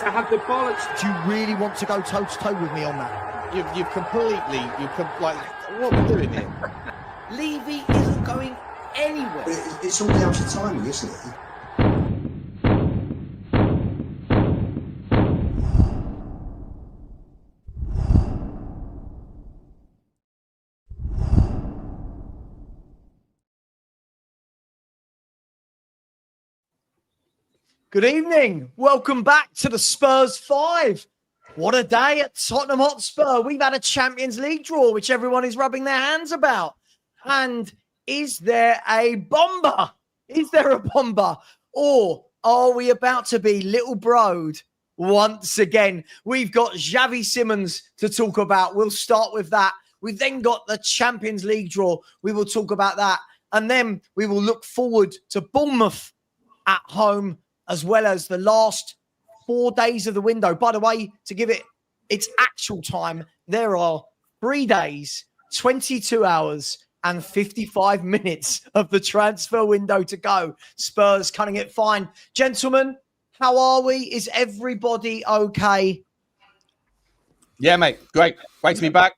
to have the bollocks. Do you really want to go toe-to-toe with me on that? You've completely, like, what are we doing here? Levy isn't going anywhere. It's all down to timing, isn't it? Good evening. Welcome back to the Spurs 5. What a day at Tottenham Hotspur. We've had a Champions League draw, which everyone is rubbing their hands about. And is there a bomber? Is there a bomber? Or are we about to be little broed once again? We've got Xavi Simons to talk about. We'll start with that. We've then got the Champions League draw. We will talk about that. And then we will look forward to Bournemouth at home, as well as the last 4 days of the window. By the way, to give it its actual time, there are 3 days, 22 hours and 55 minutes of the transfer window to go. Spurs cutting it fine. Gentlemen, how are we? Is everybody okay? Yeah, mate. Great. Great to be back.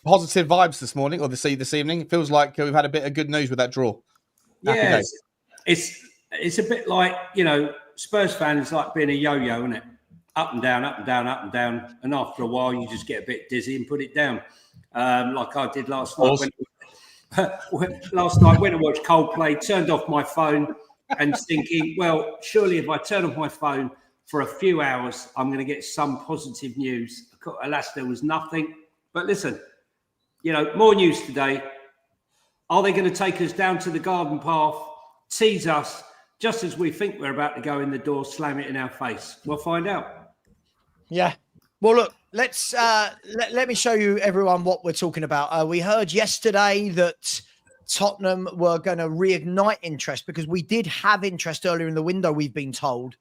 Positive vibes this morning, or this evening. It feels like we've had a bit of good news with that draw. Yeah, it's a bit like, Spurs fans like being a yo-yo, isn't it? Up and down, up and down, up and down. And after a while, you just get a bit dizzy and put it down. Like I did last night. Last night, went to watch Coldplay, turned off my phone and thinking, well, surely if I turn off my phone for a few hours, I'm going to get some positive news. Alas, there was nothing. But listen, more news today. Are they going to take us down to the garden path, tease us, just as we think we're about to go in the door, slam it in our face? We'll find out. Yeah. Well, look, let's let me show you, everyone, what we're talking about. We heard yesterday that Tottenham were going to reignite interest, because we did have interest earlier in the window, we've been told.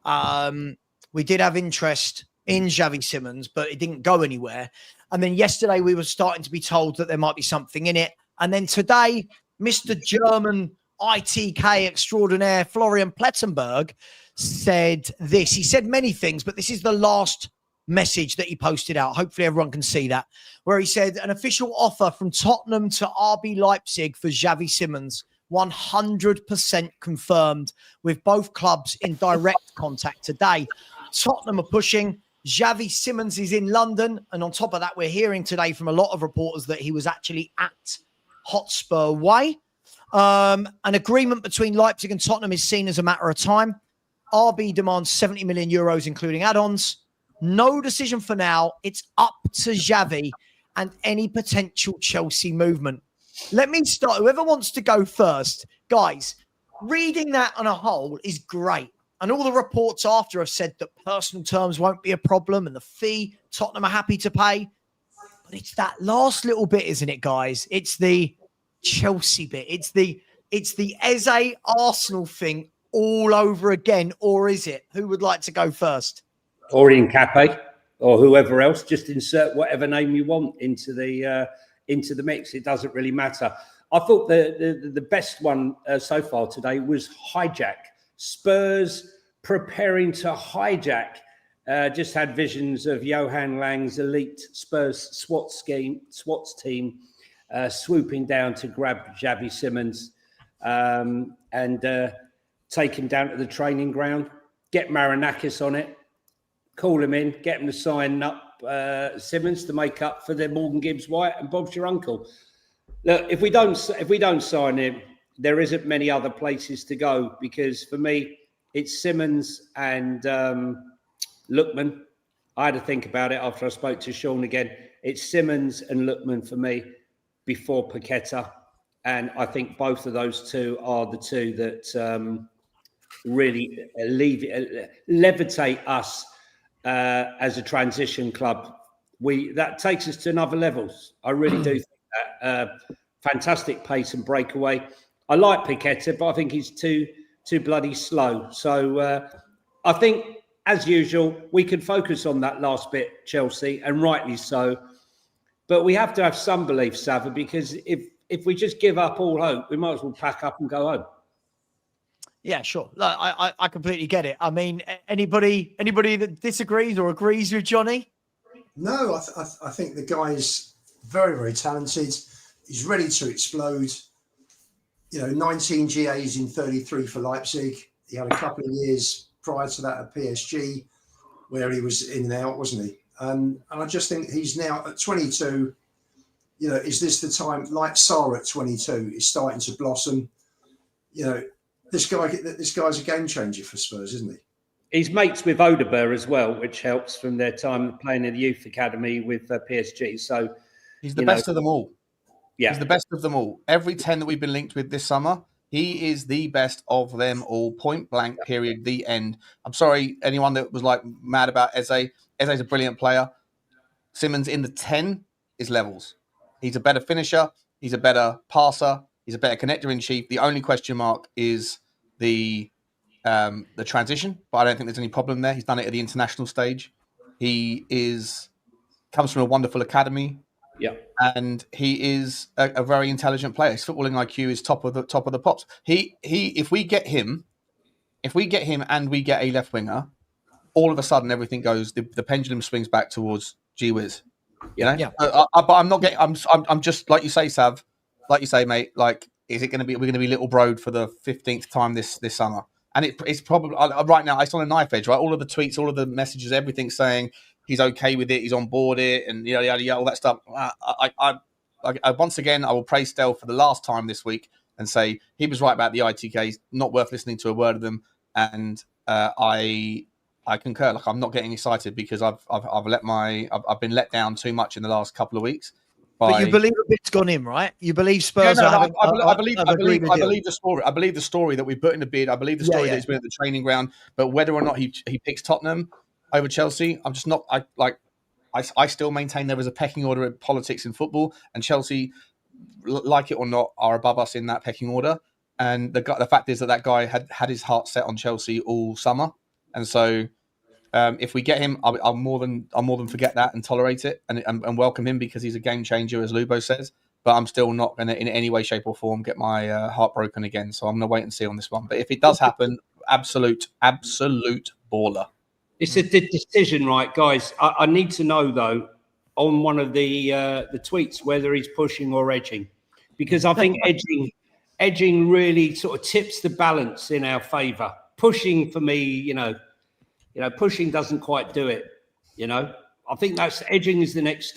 We did have interest in Xavi Simons, but it didn't go anywhere. And then yesterday we were starting to be told that there might be something in it. And then today, Mr. German ITK extraordinaire Florian Plettenberg said this. He said many things, but this is the last message that he posted out. Hopefully everyone can see that, where he said an official offer from Tottenham to RB Leipzig for Xavi Simons, 100% confirmed, with both clubs in direct contact today. Tottenham are pushing. Xavi Simons is in London. And on top of that, we're hearing today from a lot of reporters that he was actually at Hotspur Way. An agreement between Leipzig and Tottenham is seen as a matter of time. RB demands 70 million euros, including add-ons. No decision for now. It's up to Xavi and any potential Chelsea movement. Let me start. Whoever wants to go first. Guys, reading that on a whole is great. And all the reports after have said that personal terms won't be a problem and the fee Tottenham are happy to pay. But it's that last little bit, isn't it, guys? It's the Chelsea bit. It's the Eze Arsenal thing all over again. Or is it? Who would like to go first? Or in Cape, or whoever else. Just insert whatever name you want into the mix. It doesn't really matter. I thought the best one so far today was hijack. Spurs preparing to hijack. Just had visions of Johan Lang's elite Spurs SWAT team swooping down to grab Xavi Simons and take him down to the training ground, get Marinakis on it, call him in, get him to sign up Simons to make up for the Morgan Gibbs White and Bob's your uncle. Look, if we don't sign him, there isn't many other places to go, because for me, it's Simons and Lookman. I had to think about it after I spoke to Sean again. It's Simons and Lookman for me before Paqueta. And I think both of those two are the two that really levitate us as a transition club. That takes us to another levels. I really do think that. Fantastic pace and breakaway. I like Paqueta, but I think he's too bloody slow. So I think, as usual, we can focus on that last bit, Chelsea, and rightly so. But we have to have some belief, Savva, because if we just give up all hope, we might as well pack up and go home. Yeah, sure. Look, I completely get it. I mean, anybody that disagrees or agrees with Johnny? No, I think the guy is very, very talented. He's ready to explode. 19 GAs in 33 for Leipzig. He had a couple of years prior to that at PSG where he was in and out, wasn't he? And I just think he's now at 22. Is this the time, like Sarr at 22, is starting to blossom? This guy's a game changer for Spurs, isn't he? He's mates with Odegaard as well, which helps from their time playing in the youth academy with PSG. So he's the best of them all. Yeah, he's the best of them all. Every 10 that we've been linked with this summer, he is the best of them all. Point blank, period, the end. I'm sorry, anyone that was like mad about Eze. Eze's a brilliant player. Simons in the 10 is levels. He's a better finisher. He's a better passer. He's a better connector in chief. The only question mark is the transition, but I don't think there's any problem there. He's done it at the international stage. He comes from a wonderful academy. Yeah, and he is a very intelligent player. His footballing IQ is top of the pops. If we get him and we get a left winger, all of a sudden everything goes. The pendulum swings back towards gee whiz. Yeah. But I'm not getting. I'm just like you say, Sav. Like you say, mate. Like, is it going to be? We're going to be Little Broad for the 15th time this summer, and it's probably right now. It's on a knife edge, right? All of the tweets, all of the messages, everything's saying he's okay with it, he's on board it, and yada yada yada, all that stuff. I once again, I will praise Stel for the last time this week and say he was right about the ITKs. Not worth listening to a word of them, and I concur. Like, I'm not getting excited because I've been let down too much in the last couple of weeks. But you believe a bit's gone in, right? You believe Spurs I believe the story. I believe the story that we put in the bid. I believe the story that he's been at the training ground. But whether or not he picks Tottenham over Chelsea, I'm just not. I still maintain there is a pecking order of politics in football, and Chelsea, like it or not, are above us in that pecking order. And the fact is that guy had his heart set on Chelsea all summer, and so if we get him, I'll more than forget that and tolerate it and welcome him because he's a game changer, as Lubo says. But I'm still not going to, in any way, shape, or form, get my heart broken again. So I'm going to wait and see on this one. But if it does happen, absolute baller. It's a decision, right, guys? I need to know though on one of the tweets whether he's pushing or edging, because I think edging really sort of tips the balance in our favour. Pushing for me, pushing doesn't quite do it. I think that's edging is the next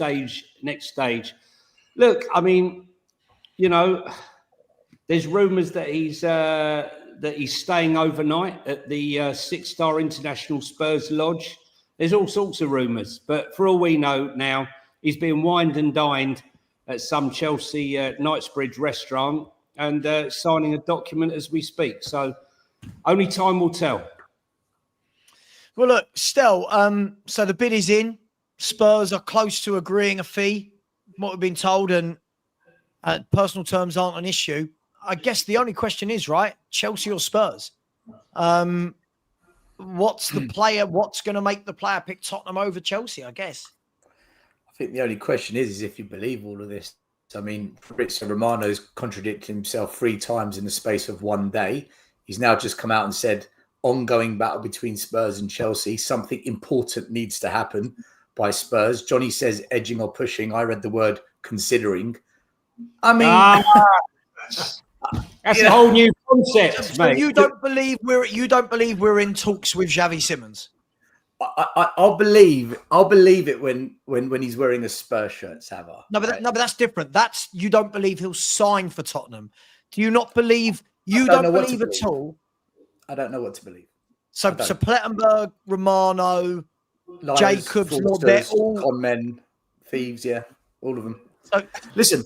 stage. Look, I mean, there's rumours that he's staying overnight at the 6-star International Spurs Lodge. There's all sorts of rumours, but for all we know now, he's being wined and dined at some Chelsea Knightsbridge restaurant and signing a document as we speak. So only time will tell. Well, look, Stel, so the bid is in. Spurs are close to agreeing a fee, what we've been told, and personal terms aren't an issue. I guess the only question is, right, Chelsea or Spurs? What's the player? What's going to make the player pick Tottenham over Chelsea, I guess? I think the only question is if you believe all of this. I mean, Fabrizio Romano's contradicted himself 3 times in the space of one day. He's now just come out and said, ongoing battle between Spurs and Chelsea. Something important needs to happen by Spurs. Johnny says edging or pushing. I read the word considering. I mean, that's a whole new concept, so mate. You don't believe we're in talks with Xavi Simons? I'll believe it when he's wearing a Spurs shirt, Savva. No, but that's different. That's you don't believe he'll sign for Tottenham. Do you not believe? You don't believe at all. I don't know what to believe. So Plettenberg, Romano, Liars, Jacobs, they're all con men, thieves, yeah, all of them. So, listen,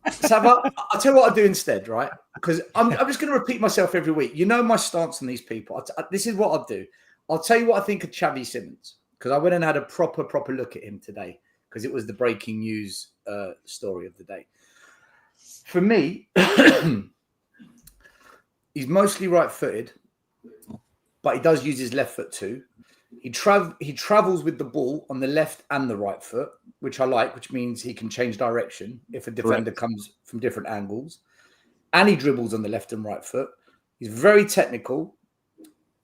Savva, I'll tell you what I'll do instead, right? Because I'm just going to repeat myself every week. You know my stance on these people. This is what I'll do. I'll tell you what I think of Xavi Simons, because I went and had a proper look at him today, because it was the breaking news story of the day. For me, he's mostly right-footed, but he does use his left foot too. He travels with the ball on the left and the right foot, which I like, which means he can change direction if a defender comes from different angles. And he dribbles on the left and right foot. He's very technical.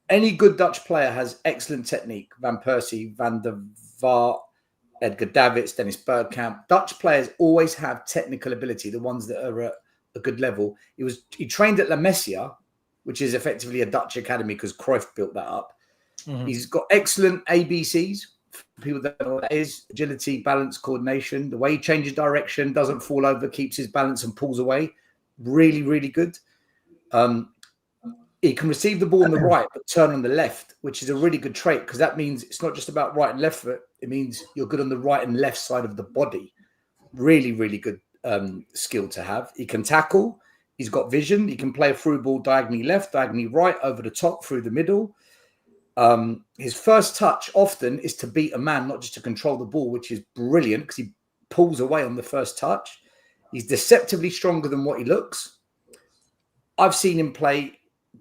Any good Dutch player has excellent technique. Van Persie, Van der Vaart, Edgar Davids, Dennis Bergkamp. Dutch players always have technical ability, the ones that are at a good level. He trained at La Masia, which is effectively a Dutch academy because Cruyff built that up. Mm-hmm. He's got excellent ABCs. For people that know what that is: agility, balance, coordination. The way he changes direction, doesn't fall over, keeps his balance and pulls away. Really, really good. He can receive the ball on the right, but turn on the left, which is a really good trait because that means it's not just about right and left foot. It means you're good on the right and left side of the body. Really, really good skill to have. He can tackle. He's got vision. He can play a through ball diagonally left, diagonally right, over the top, through the middle. His first touch often is to beat a man, not just to control the ball, which is brilliant because he pulls away on the first touch. He's deceptively stronger than what he looks. I've seen him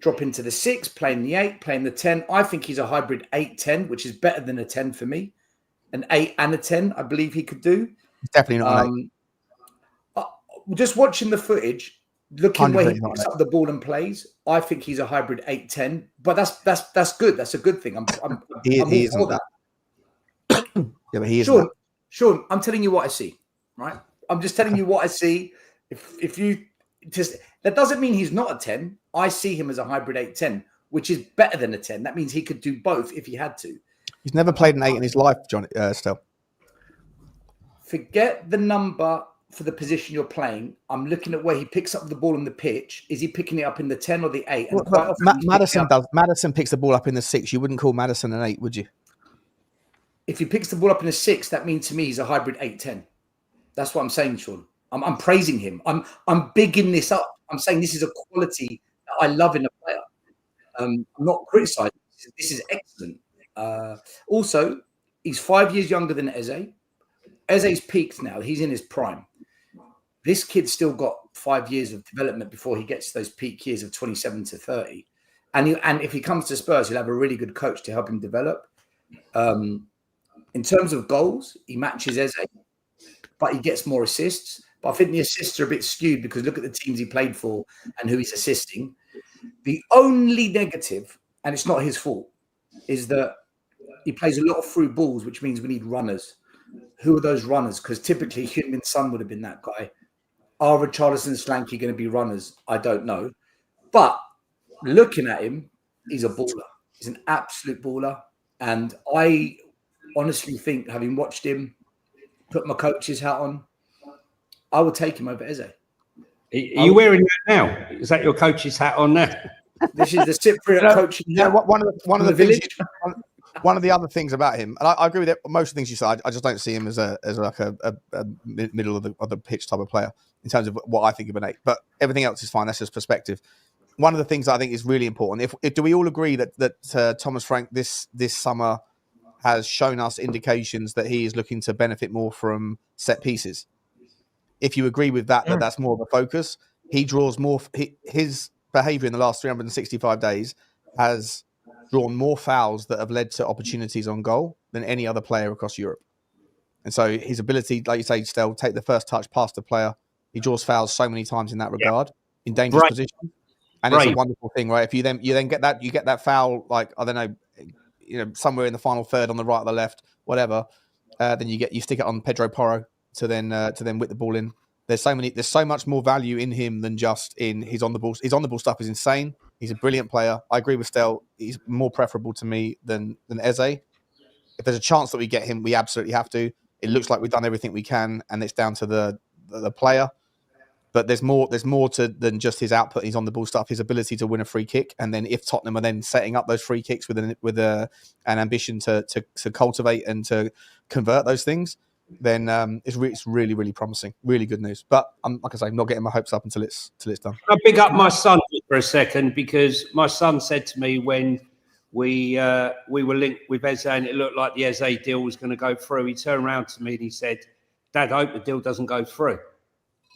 drop into the 6, playing the 8, playing the 10. I think he's a hybrid 8-10, which is better than a 10 for me. An 8 and a 10, I believe he could do. It's definitely not an 8. Just watching the footage, looking where he picks up the ball and plays, I think he's a hybrid 8-10. But that's good. That's a good thing. I'm all for that. Yeah, but he isn't. Sean, I'm telling you what I see, right? I'm just telling you what I see. If you just, that doesn't mean he's not a 10. I see him as a hybrid 8-10, which is better than a 10. That means he could do both if he had to. He's never played an 8 in his life, John. Stel. Forget the number for the position you're playing. I'm looking at where he picks up the ball on the pitch. Is he picking it up in the 10 or the 8? And well, Maddison picks the ball up in the 6. You wouldn't call Maddison an 8, would you? If he picks the ball up in the 6, that means to me he's a hybrid 8-10. That's what I'm saying, Sean. I'm praising him. I'm bigging this up. I'm saying this is a quality that I love in a player. I'm not criticizing. This is excellent. Also, he's 5 years younger than Eze. Eze's peaked now. He's in his prime. This kid's still got 5 years of development before he gets to those peak years of 27 to 30. And if he comes to Spurs, he'll have a really good coach to help him develop. In terms of goals, he matches Eze, but he gets more assists. But I think the assists are a bit skewed because look at the teams he played for and who he's assisting. The only negative, and it's not his fault, is that he plays a lot of through balls, which means we need runners. Who are those runners? Because typically Heung-min Son would have been that guy. Are Richarlison and Slanky going to be runners? I don't know. But looking at him, he's a baller. He's an absolute baller. And I honestly think, having watched him, put my coach's hat on, I would take him over Eze. Are you wearing that now? Is that your coach's hat on now? This is the Cypriot coaching. Yeah, one of the things. One of the other things about him, and I agree with it, most of the things you said. I just don't see him as like a middle of the pitch type of player in terms of what I think of an 8. But everything else is fine. That's just perspective. One of the things I think is really important. If do we all agree that Thomas Frank this summer has shown us indications that he is looking to benefit more from set pieces? If you agree with that, that's more of a focus. He draws more. His behaviour in the last 365 days has drawn more fouls that have led to opportunities on goal than any other player across Europe. And so his ability, like you say, Stel, take the first touch past the player. He draws fouls so many times in that regard, in dangerous positions. And it's a wonderful thing, right? If you then get that foul, like, I don't know, somewhere in the final third on the right or the left, whatever, then you stick it on Pedro Porro to then whip the ball in. There's so much more value in him than just in his on the ball. His on the ball stuff is insane. He's a brilliant player. I agree with Stel. He's more preferable to me than Eze. If there's a chance that we get him, we absolutely have to. It looks like we've done everything we can, and it's down to the player. But there's more than just his output. His on the ball stuff, his ability to win a free kick, and then if Tottenham are then setting up those free kicks with an ambition to cultivate and to convert those things, then it's really, really promising. Really good news. But like I say, I'm not getting my hopes up until it's done. I'll pick up my son for a second, because my son said to me when we were linked with Eze and it looked like the Eze deal was going to go through, he turned around to me and he said, "Dad, I hope the deal doesn't go through."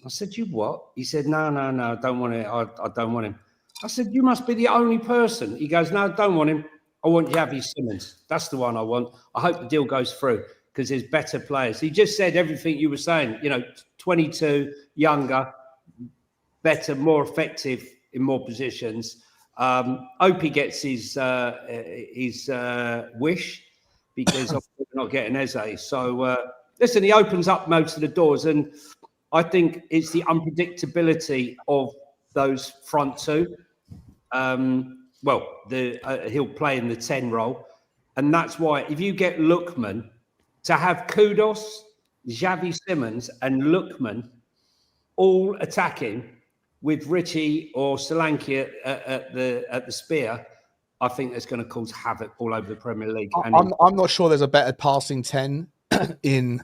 I said, "You what?" He said, No, I don't want it. I don't want him. I said, "You must be the only person." He goes, "No, don't want him. I want Xavi Simons. That's the one I want. I hope the deal goes through because there's better players." He just said everything you were saying, 22, younger, better, more effective in more positions. Hope he gets his wish, because we're not getting Eze. So listen, he opens up most of the doors, and I think it's the unpredictability of those front two. He'll play in the 10 role, and that's why if you get Lookman to have Kudus, Xavi Simons, and Lookman all attacking with Richie or Solanke at the spear, I think that's going to cause havoc all over the Premier League. I'm not sure there's a better passing 10 in,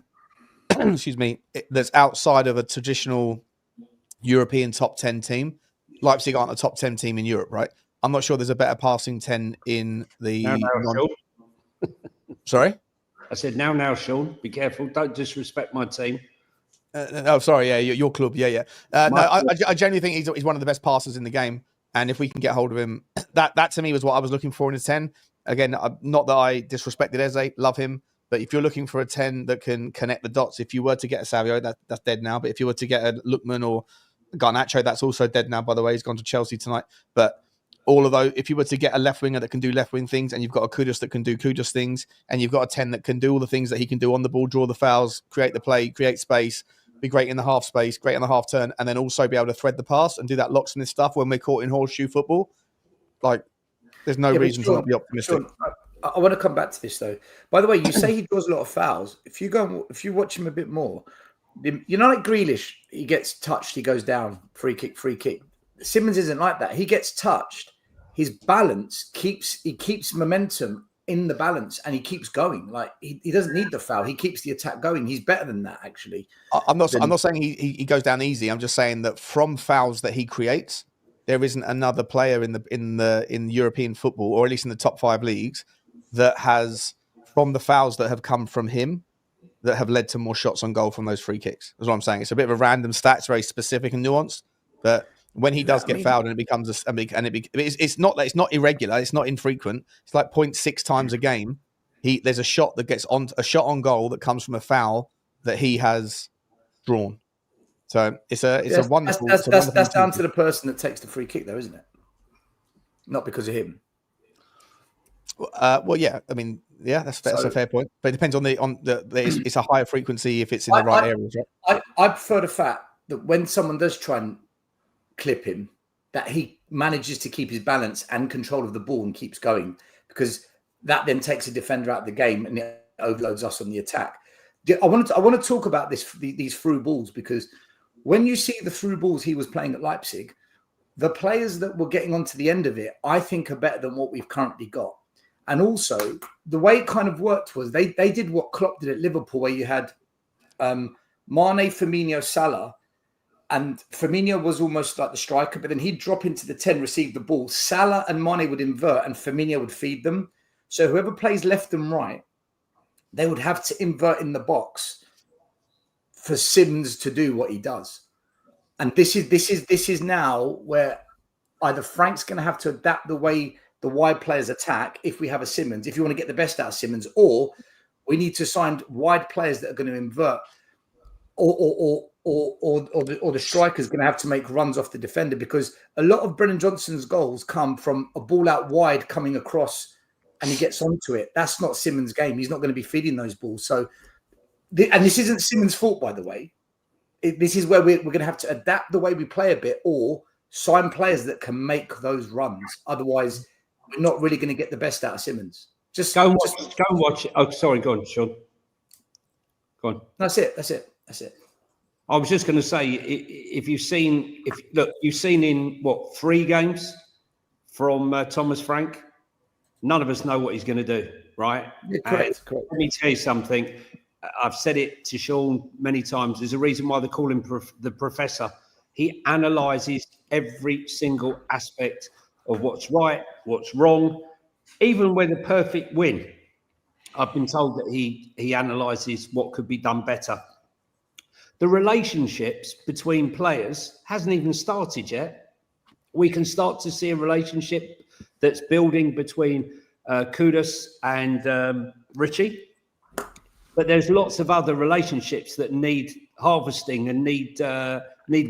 excuse me, that's outside of a traditional European top 10 team. Leipzig aren't a top 10 team in Europe, right? I'm not sure there's a better passing 10 in the... Sorry? I said, now, Sean, be careful. Don't disrespect my team. Sorry. Yeah, your club. Yeah. I genuinely think he's one of the best passers in the game. And if we can get hold of him, that to me was what I was looking for in a 10. Again, not that I disrespected Eze, love him. But if you're looking for a 10 that can connect the dots, if you were to get a Savio, that's dead now. But if you were to get a Lookman or Garnacho, that's also dead now, by the way. He's gone to Chelsea tonight. But all of those, if you were to get a left winger that can do left wing things, and you've got a Kudus that can do Kudus things, and you've got a 10 that can do all the things that he can do on the ball, draw the fouls, create the play, create space, be great in the half space, great in the half turn, and then also be able to thread the pass and do that locksmith stuff when we're caught in horseshoe football, like there's no reason to not be optimistic. I want to come back to this though. By the way, you say he draws a lot of fouls. If you watch him a bit more, you know, like Grealish, he gets touched, he goes down, free kick. Simons isn't like that. He gets touched, his balance keeps momentum in the balance, and he keeps going. Like he doesn't need the foul. He keeps the attack going. He's better than that, actually. I'm not saying he goes down easy. I'm just saying that from fouls that he creates, there isn't another player in European football, or at least in the top 5 leagues, that has, from the fouls that have come from him, that have led to more shots on goal from those free kicks. That's what I'm saying. It's a bit of a random stat. It's very specific and nuanced. But when he does get fouled, and it becomes it's not irregular. It's not infrequent. It's like 0.6 times a game. There's a shot that gets on a shot on goal that comes from a foul that he has drawn. So it's a wonderful. That's down to the person that takes the free kick, though, isn't it? Not because of him. Well, yeah. I mean, yeah, that's a fair point. But it depends on it's a higher frequency if it's in the right areas, right? I prefer the fact that when someone does try and clip him, that he manages to keep his balance and control of the ball and keeps going, because that then takes a defender out of the game and it overloads us on the attack. I want to talk about these through balls, because when you see the through balls he was playing at Leipzig, the players that were getting onto the end of it, I think, are better than what we've currently got. And also, the way it kind of worked was they did what Klopp did at Liverpool, where you had Mane, Firmino, Salah, and Firmino was almost like the striker, but then he'd drop into the 10, receive the ball. Salah and Mane would invert, and Firmino would feed them. So whoever plays left and right, they would have to invert in the box for Simons to do what he does. And this is now where either Frank's going to have to adapt the way the wide players attack if we have a Simons, if you want to get the best out of Simons, or we need to sign wide players that are going to invert, or the striker's going to have to make runs off the defender, because a lot of Brennan Johnson's goals come from a ball out wide coming across and he gets onto it. That's not Simons' game. He's not going to be feeding those balls. So, and this isn't Simons' fault, by the way. This is where we're going to have to adapt the way we play a bit, or sign players that can make those runs. Otherwise, we're not really going to get the best out of Simons. Go and watch it. Oh, sorry, go on, Sean. Go on. That's it. I was just going to say, you've seen in 3 games from Thomas Frank, none of us know what he's going to do, right? Yeah, correct. Let me tell you something. I've said it to Sean many times. There's a reason why they call him the professor. He analyses every single aspect of what's right, what's wrong, even with a perfect win. I've been told that he analyses what could be done better. The relationships between players hasn't even started yet. We can start to see a relationship that's building between Kudus and Richie. But there's lots of other relationships that need harvesting and need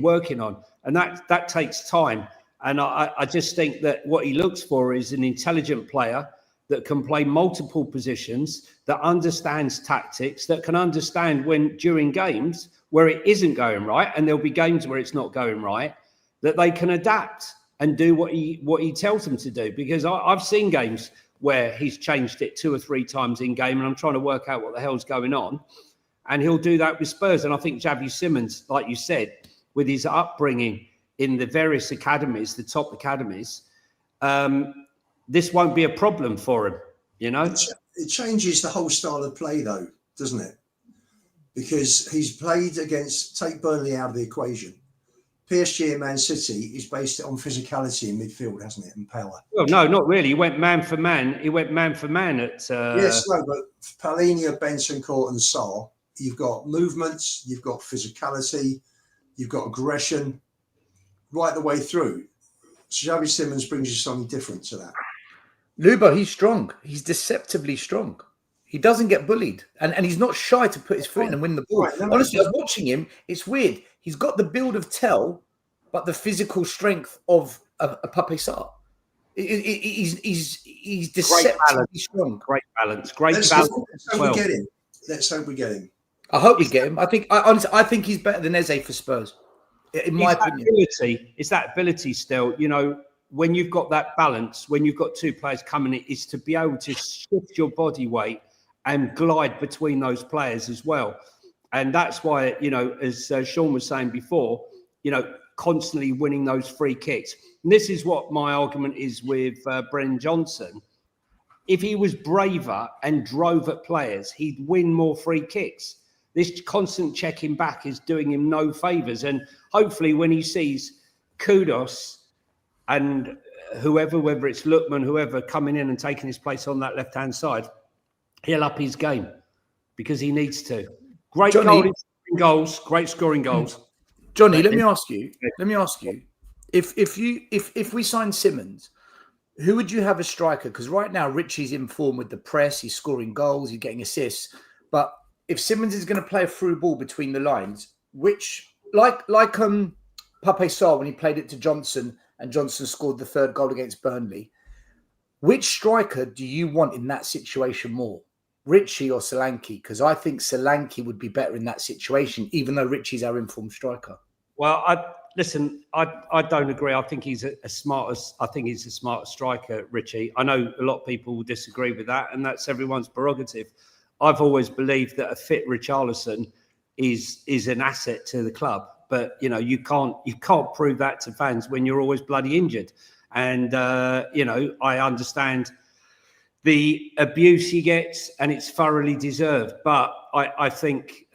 working on. And that takes time. And I just think that what he looks for is an intelligent player that can play multiple positions, that understands tactics, that can understand when during games where it isn't going right, and there'll be games where it's not going right, that they can adapt and do what he tells them to do. Because I've seen games where he's changed it 2 or 3 times in game, and I'm trying to work out what the hell's going on. And he'll do that with Spurs. And I think Xavi Simons, like you said, with his upbringing in the various academies, the top academies, this won't be a problem for him, you know? It changes the whole style of play, though, doesn't it? Because he's played against, take Burnley out of the equation. PSG and Man City is based on physicality in midfield, hasn't it, and power. Well, no, not really. He went man for man. He went man for man at... Yes, no, but Palhinha, Bentancur and Sarr, you've got movements, you've got physicality, you've got aggression right the way through. Xavi Simons brings you something different to that. Lubo, he's strong. He's deceptively strong. He doesn't get bullied. And he's not shy to put his foot in and win the ball. Right, honestly, I was watching him. It's weird. He's got the build of Tel, but the physical strength of a Pape Sarr. He's deceptively strong. Great balance. Let's hope we get him. I hope we get him. I think he's better than Eze for Spurs. In my opinion. It's that ability still, you know, when you've got that balance, when you've got 2 players coming in, is to be able to shift your body weight and glide between those players as well. And that's why, you know, as Sean was saying before, you know, constantly winning those free kicks. And this is what my argument is with Brennan Johnson. If he was braver and drove at players, he'd win more free kicks. This constant checking back is doing him no favours. And hopefully when he sees Kudos and whoever, whether it's Lookman, whoever coming in and taking his place on that left-hand side, he'll up his game because he needs to. Great goals, great scoring goals. Johnny, let me ask you. If we sign Simons, who would you have as striker? Because right now Richie's in form with the press, he's scoring goals, he's getting assists. But if Simons is going to play a through ball between the lines, which like Pape Sarr when he played it to Johnson and Johnson scored the 3rd goal against Burnley, which striker do you want in that situation more? Richie or Solanke? Because I think Solanke would be better in that situation, even though Richie's our informed striker. Well, I don't agree. I think he's a smart striker, Richie. I know a lot of people will disagree with that, and that's everyone's prerogative. I've always believed that a fit Richarlison is an asset to the club, but you know you can't prove that to fans when you're always bloody injured. And you know, I understand the abuse he gets, and it's thoroughly deserved. But I think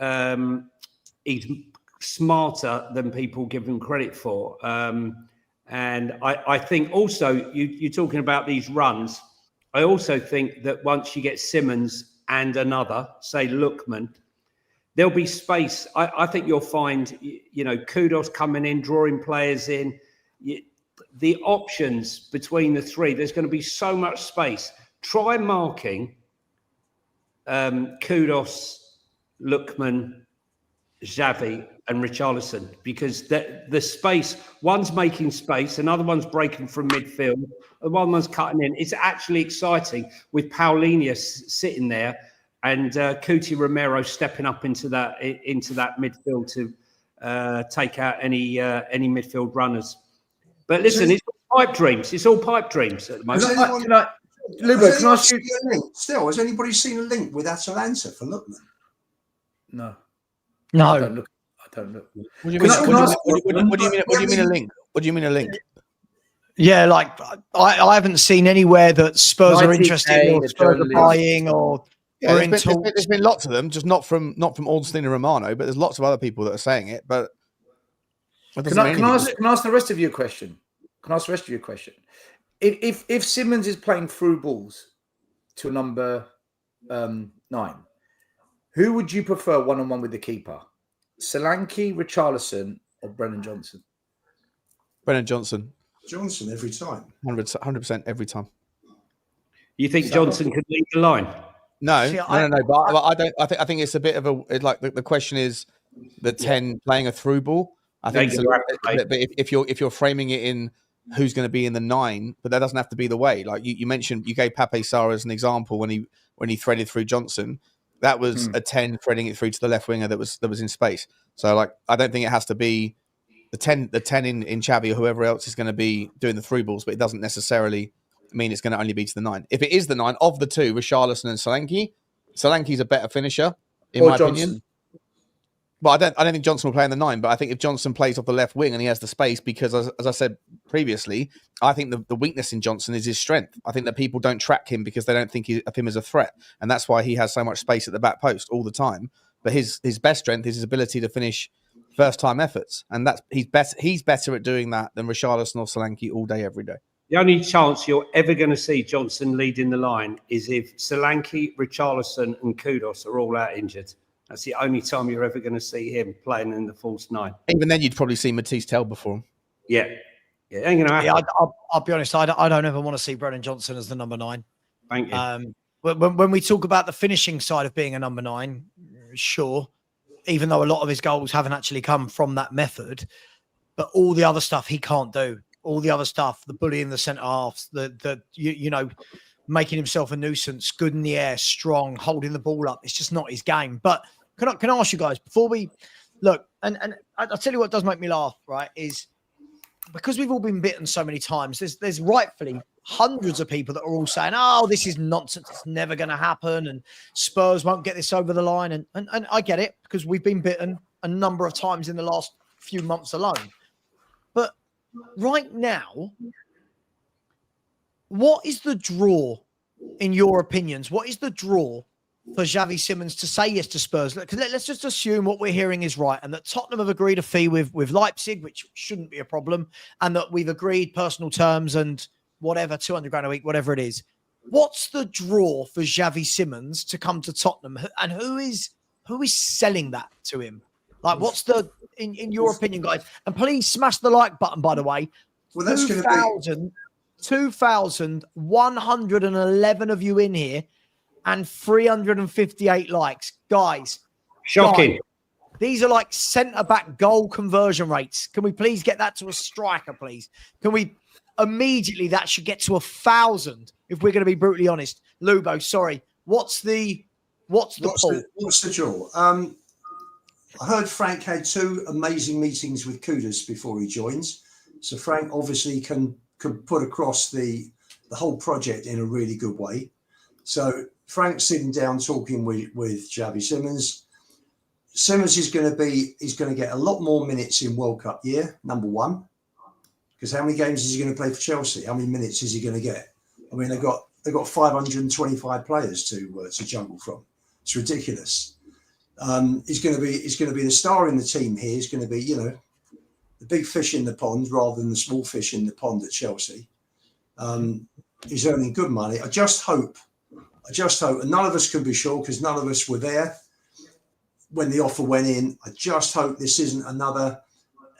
he's smarter than people give him credit for. And I think also you're talking about these runs. I also think that once you get Simons and another, say Lookman, there'll be space. I think you'll find, you know, Kudos coming in, drawing players in. The options between the 3, there's going to be so much space. Try marking Kudos, Lookman, Xavi and Richarlison, because the space, one's making space, another one's breaking from midfield, and one's cutting in. It's actually exciting with Palhinha sitting there and Cuti Romero stepping up into that midfield to take out any midfield runners. But listen, it's all pipe dreams. It's all pipe dreams at the moment. Lubo, can I ask you a link? Still, has anybody seen a link with Atalanta for Lookman? No. No. I don't look. What do you mean a link? What do you mean a link? Yeah, like I haven't seen anywhere that Spurs are interested or Spurs are buying or. Yeah, there's been lots of them, just not from Ornstein and Romano, but there's lots of other people that are saying it. But can I ask the rest of you a question? If Simons is playing through balls to number 9, who would you prefer 1-on-1 with the keeper? Solanke, Richarlison, or Brennan Johnson? Brennan Johnson. Johnson every time. 100% every time. You think Johnson could lead the line? No. But I don't. I think it's a bit of a like the question is the 10 playing a through ball. I think it's a little bit, but if you're framing it in who's going to be in the 9, but that doesn't have to be the way. Like you mentioned, you gave Pape Sarr as an example when he threaded through Johnson. That was a 10 threading it through to the left winger that was in space. So like I don't think it has to be the 10 in Xavi or whoever else is going to be doing the through balls, but it doesn't necessarily mean it's going to only be to the 9. If it is the 9 of the two, Richarlison and Solanke's a better finisher in my opinion. Well, I don't think Johnson will play in the 9, but I think if Johnson plays off the left wing and he has the space, because as I said previously, I think the weakness in Johnson is his strength. I think that people don't track him because they don't think of him as a threat, and that's why he has so much space at the back post all the time. But his best strength is his ability to finish first time efforts, and he's better at doing that than Richarlison or Solanke all day every day. The only chance you're ever going to see Johnson leading the line is if Solanke, Richarlison, and Kudus are all out injured. That's the only time you're ever going to see him playing in the false 9. Even then, you'd probably see Matisse Tel before him. Yeah. It ain't going to happen. Yeah, I'll be honest. I don't ever want to see Brennan Johnson as the number 9. Thank you. When we talk about the finishing side of being a number 9, sure, even though a lot of his goals haven't actually come from that method, but all the other stuff he can't do. All the other stuff, the bullying the centre halves, you know, making himself a nuisance, good in the air, strong, holding the ball up. It's just not his game. But can I ask you guys before we look? And I'll tell you what does make me laugh, right? Is because we've all been bitten so many times. There's rightfully hundreds of people that are all saying, "Oh, this is nonsense. It's never going to happen," and Spurs won't get this over the line. And I get it because we've been bitten a number of times in the last few months alone. But right now, what is the draw, in your opinions? What is the draw for Xavi Simons to say yes to Spurs? Let's just assume what we're hearing is right, and that Tottenham have agreed a fee with Leipzig, which shouldn't be a problem, and that we've agreed personal terms and whatever, 200 grand a week, whatever it is. What's the draw for Xavi Simons to come to Tottenham, and who is selling that to him? Like, what's the, in your opinion, guys? And please smash the like button, by the way. Well, that's going to be 2,111 of you in here and 358 likes. Guys. Shocking. These are like centre-back goal conversion rates. Can we please get that to a striker, please? Can we immediately, that should get to 1,000 if we're going to be brutally honest. Lubo, sorry. What's the draw? I heard Frank had 2 amazing meetings with Kudus before he joins. So Frank obviously could put across the whole project in a really good way. So Frank's sitting down talking with Xavi Simons. Simons is going to get a lot more minutes in World Cup year, number 1. Because how many games is he going to play for Chelsea? How many minutes is he going to get? I mean, they've got 525 players to juggle from. It's ridiculous. He's going to be the star in the team here. He's going to be, the big fish in the pond rather than the small fish in the pond at Chelsea. He's earning good money. I just hope, and none of us can be sure because none of us were there when the offer went in. I just hope this isn't another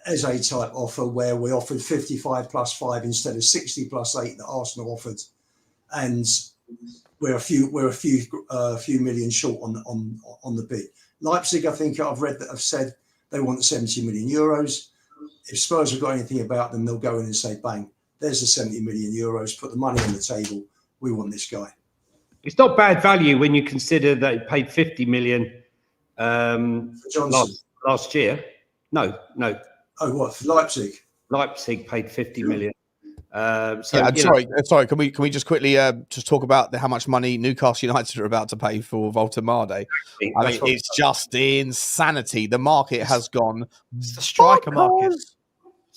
Eze type offer where we offered 55 plus 5 instead of 60 plus 8 that Arsenal offered, and we're a few million short on the bid. Leipzig, I think I've read that have said they want 70 million euros. If Spurs have got anything about them, they'll go in and say, bang, there's the 70 million euros, put the money on the table. We want this guy. It's not bad value when you consider that he paid 50 million last year. No. Oh, what, for Leipzig? Leipzig paid 50 million. Sorry. Can we just quickly just talk about how much money Newcastle United are about to pay for Voltemade? I mean, it's just insanity. The market has gone. It's the striker market.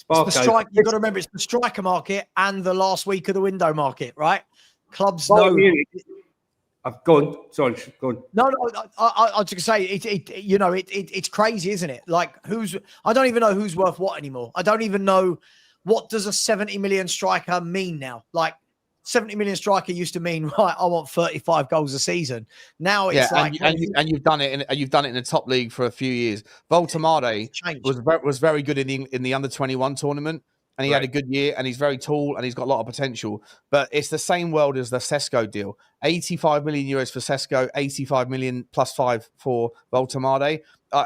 You've got to remember, it's the striker market and the last week of the window market, right? Clubs know. I've gone. Sorry, go on. No. I was just gonna say it's crazy, isn't it? Like I don't even know who's worth what anymore. I don't even know. What does a 70 million striker mean now? Like 70 million striker used to mean, right, I want 35 goals a season. Now it's and you've done it in the top league for a few years. Voltemade was very good in the under 21 tournament, and he had a good year, and he's very tall and he's got a lot of potential. But it's the same world as the Sesko deal. 85 million euros for Sesko, 85 million plus 5 for Voltemade.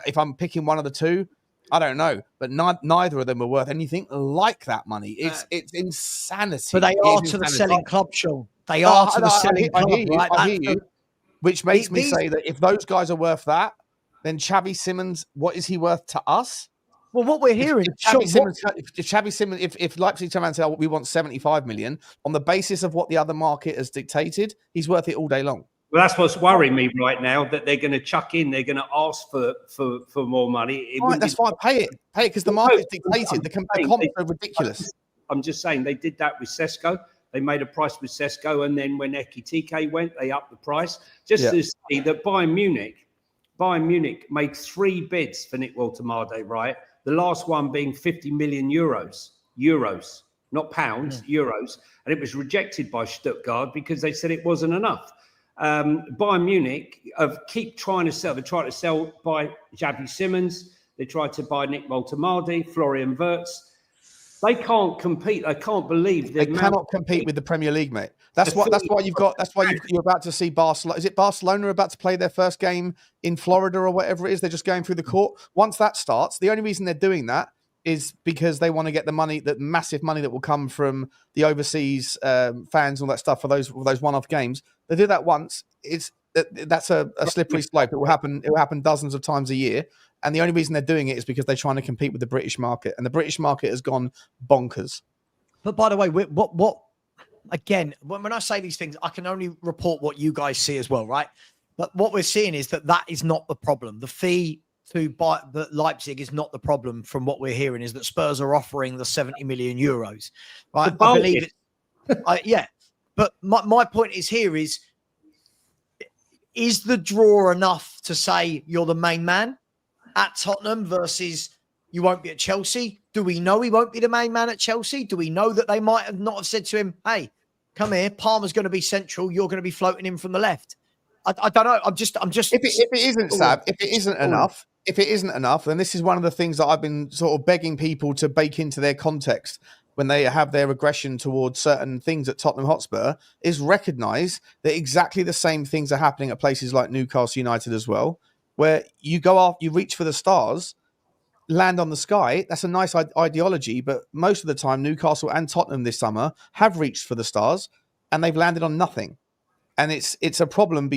If I'm picking one of the two, I don't know, but neither of them are worth anything like that money. It's insanity. But they are to the selling club, Sean. They are to the selling club, right? I hear you. Which makes me say that if those guys are worth that, then Xavi Simons, what is he worth to us? Well, what we're hearing, if Leipzig turn around and say, we want 75 million, on the basis of what the other market has dictated, he's worth it all day long. Well, that's what's worrying me right now, that they're going to chuck in, they're going to ask for more money. Right, that's fine. Pay it because the market's dictated. The comps are ridiculous. I'm just saying they did that with Sesko. They made a price with Sesko, and then when Ekitike went, they upped the price. Just to see that Bayern Munich made 3 bids for Nick Woltemade, right? The last one being 50 million euros, not pounds, euros. And it was rejected by Stuttgart because they said it wasn't enough. Bayern Munich keep trying to sell. They tried to sell by Xavi Simons. They tried to buy Nick Woltemade, Florian Wirtz. They can't compete. I can't believe they cannot compete with the Premier League, mate. That's why you're about to see Barcelona. Is it Barcelona about to play their first game in Florida or whatever it is? They're just going through the court. Once that starts, the only reason they're doing that is because they want to get the money, the massive money that will come from the overseas fans and all that stuff for those one-off games. They do that once. That's a slippery slope. It will happen dozens of times a year. And the only reason they're doing it is because they're trying to compete with the British market. And the British market has gone bonkers. But by the way, again, when I say these things, I can only report what you guys see as well, right? But what we're seeing is that is not the problem. The fee to buy the Leipzig is not the problem. From what we're hearing is that Spurs are offering the 70 million euros, right? I believe it. But my point is is the draw enough to say you're the main man at Tottenham versus you won't be at Chelsea? Do we know he won't be the main man at Chelsea? Do we know that they might have not have said to him, hey, come here, Palmer's going to be central, you're going to be floating in from the left? I don't know. I'm just. If it isn't enough, then this is one of the things that I've been sort of begging people to bake into their context when they have their aggression towards certain things at Tottenham Hotspur, is recognise that exactly the same things are happening at places like Newcastle United as well, where you go off, you reach for the stars, land on the sky. That's a nice ideology, but most of the time, Newcastle and Tottenham this summer have reached for the stars and they've landed on nothing. And it's a problem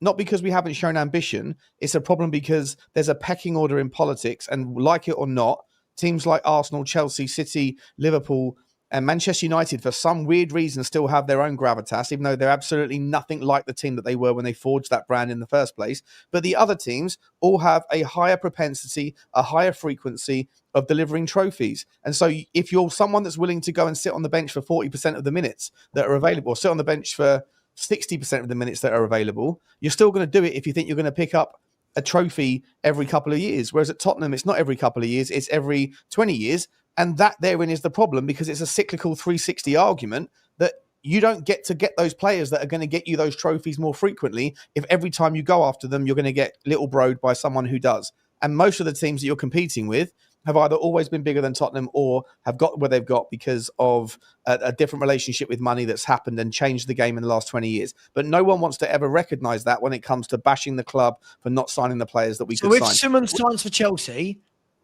not because we haven't shown ambition. It's a problem because there's a pecking order in politics, and like it or not, teams like Arsenal, Chelsea, City, Liverpool, and Manchester United, for some weird reason, still have their own gravitas, even though they're absolutely nothing like the team that they were when they forged that brand in the first place. But the other teams all have a higher propensity, a higher frequency of delivering trophies. And so if you're someone that's willing to go and sit on the bench for 40% of the minutes that are available, or sit on the bench for 60% of the minutes that are available, you're still going to do it if you think you're going to pick up a trophy every couple of years. Whereas at Tottenham, it's not every couple of years, it's every 20 years. And that therein is the problem, because it's a cyclical 360 argument that you don't get those players that are going to get you those trophies more frequently if every time you go after them, you're going to get little broed by someone who does. And most of the teams that you're competing with have either always been bigger than Tottenham or have got where they've got because of a different relationship with money that's happened and changed the game in the last 20 years. But no one wants to ever recognise that when it comes to bashing the club for not signing the players that we could sign. So if Simons signs for Chelsea,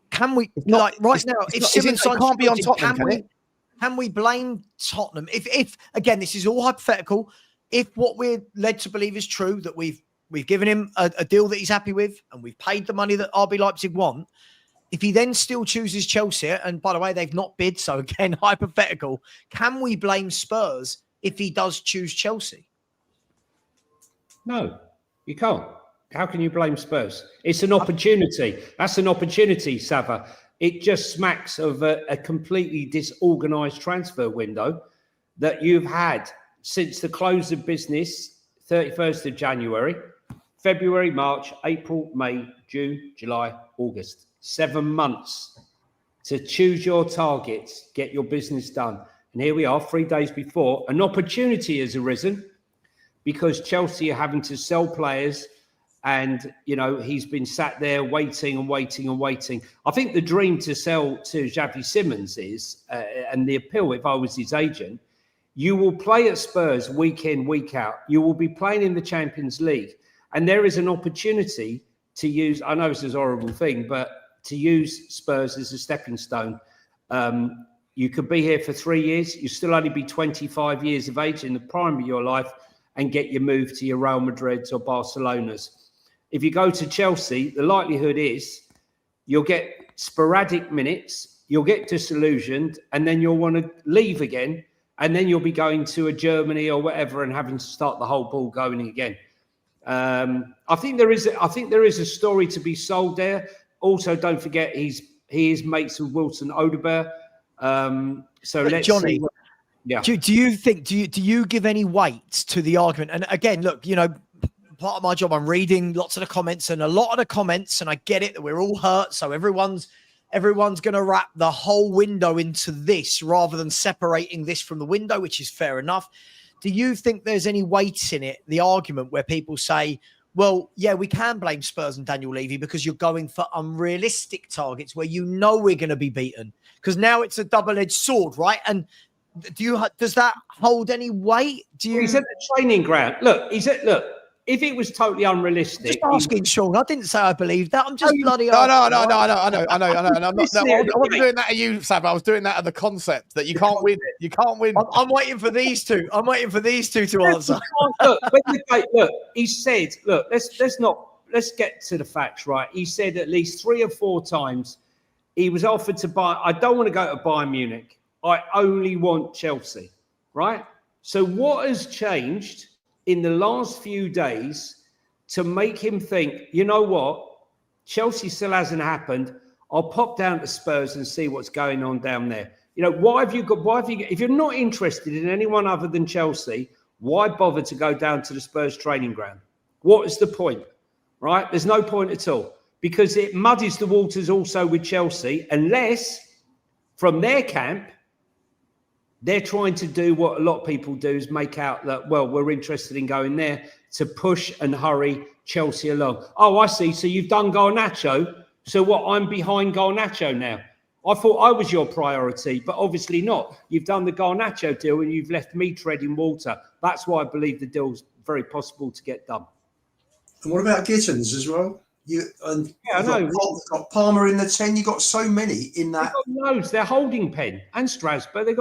can we, if Simons signs can't be on Tottenham, can we blame Tottenham? If again, this is all hypothetical, if what we're led to believe is true, that we've given him a deal that he's happy with and we've paid the money that RB Leipzig want, if he then still chooses Chelsea, and by the way, they've not bid, so again, hypothetical, can we blame Spurs if he does choose Chelsea? No, you can't. How can you blame Spurs? It's an opportunity. That's an opportunity, Savva. It just smacks of a completely disorganised transfer window that you've had since the close of business, 31st of January, February, March, April, May, June, July, August. 7 months to choose your targets, get your business done. And here we are, 3 days before. An opportunity has arisen because Chelsea are having to sell players, and, he's been sat there waiting and waiting and waiting. I think the dream to sell to Xavi Simons is, and the appeal, if I was his agent, you will play at Spurs week in, week out. You will be playing in the Champions League. And there is an opportunity to use, I know this is a horrible thing, but to use Spurs as a stepping stone. You could be here for 3 years. You still only be 25 years of age in the prime of your life and get your move to your Real Madrids or Barcelonas. If you go to Chelsea, the likelihood is you'll get sporadic minutes, you'll get disillusioned, and then you'll want to leave again. And then you'll be going to a Germany or whatever and having to start the whole ball going again. I think there is a story to be sold there. Also, don't forget he is mates with Wilson Odobert. So let's Johnny, see. Yeah. Do you give any weight to the argument? And again, look, part of my job, I'm reading lots of the comments, and a lot of the comments, and I get it that we're all hurt. So everyone's going to wrap the whole window into this rather than separating this from the window, which is fair enough. Do you think there's any weight in it, the argument where people say, well, yeah, we can blame Spurs and Daniel Levy because you're going for unrealistic targets where we're going to be beaten? Because now it's a double-edged sword, right? And does that hold any weight? He's at the training ground. Look, if it was totally unrealistic, just asking, Sean. I didn't say I believe that. I'm just bloody. No. I know. I wasn't doing that at you, Savva. I was doing that at the concept that you can't win. You can't win. I'm waiting for these two. I'm waiting for these two to answer. Look, he said, look, let's get to the facts, right? He said at least 3 or 4 times he was offered to buy. I don't want to go to Bayern Munich. I only want Chelsea, right? So what has changed in the last few days to make him think, you know what, Chelsea still hasn't happened. I'll pop down to Spurs and see what's going on down there. If you're not interested in anyone other than Chelsea, why bother to go down to the Spurs training ground? What is the point, right? There's no point at all, because it muddies the waters also with Chelsea, unless from their camp, they're trying to do what a lot of people do, is make out that, well, we're interested in going there to push and hurry Chelsea along. Oh, I see. So you've done Garnacho. So what? I'm behind Garnacho now. I thought I was your priority, but obviously not. You've done the Garnacho deal and you've left me treading water. That's why I believe the deal's very possible to get done. And what about Gittins as well? I know. You've got Palmer in the 10. You've got so many in that. They've got loads. They're holding pen and Strasbourg. They've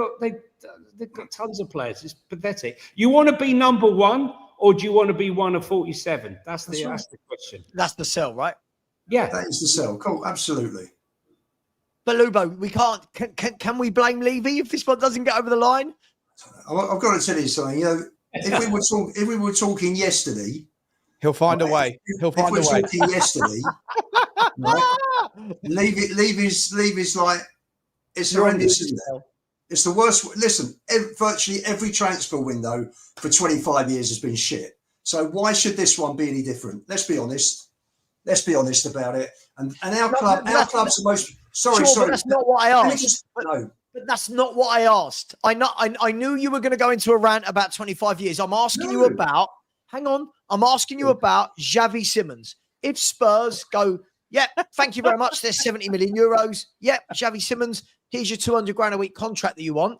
got tons of players. It's pathetic. You want to be number 1, or do you want to be 1 of 47? That's the question. That's the sell, right? Yeah, that is the sell. Cool, absolutely. But Lubo, we can't. Can we blame Levy if this one doesn't get over the line? I've got to tell you something. If we were talking yesterday, he'll find a way. He'll find a way. Talking yesterday, right? Levy's like, it's horrendous, isn't it? It's the worst. Listen, virtually every transfer window for 25 years has been shit. So why should this one be any different? Let's be honest. Let's be honest about it. And our club's the most. Sorry. But that's not what I asked. No. But that's not what I asked. I knew you were going to go into a rant about 25 years. I'm asking you about. Hang on. I'm asking you about Xavi Simons. If Spurs go, thank you very much. There's 70 million euros. Xavi Simons, here's your 200 grand a week contract that you want.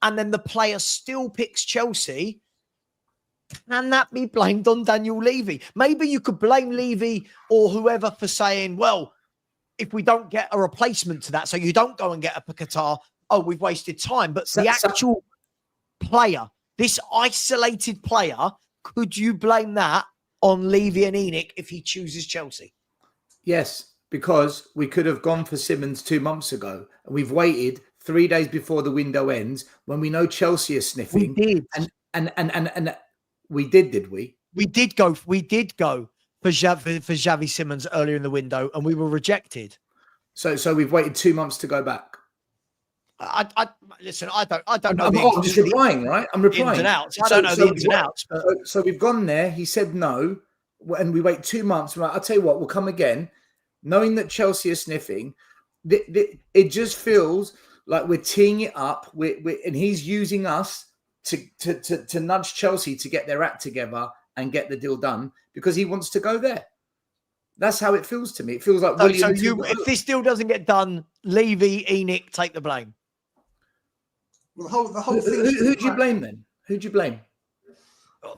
And then the player still picks Chelsea. Can that be blamed on Daniel Levy? Maybe you could blame Levy or whoever for saying, well, if we don't get a replacement to that, so you don't go and get a Qatar, we've wasted time. But the actual player, this isolated player, could you blame that on Levy and Enoch if he chooses Chelsea? Yes, because we could have gone for Simons 2 months ago, and we've waited 3 days before the window ends when we know Chelsea is sniffing. We did. And we did we? We did go for Xavi Simons earlier in the window, and we were rejected. So we've waited 2 months to go back. Listen. I don't know. I'm just replying, right? I'm replying. Ins and outs. I don't know the ins and outs. But... So we've gone there. He said no, and we wait 2 months. We're like, I'll tell you what, we'll come again, knowing that Chelsea is sniffing. It just feels like we're teeing it up. And he's using us to nudge Chelsea to get their act together and get the deal done because he wants to go there. That's how it feels to me. It feels like if this deal doesn't get done, Levy, Enoch take the blame. Well, the whole thing. Who do you blame then? Who do you blame?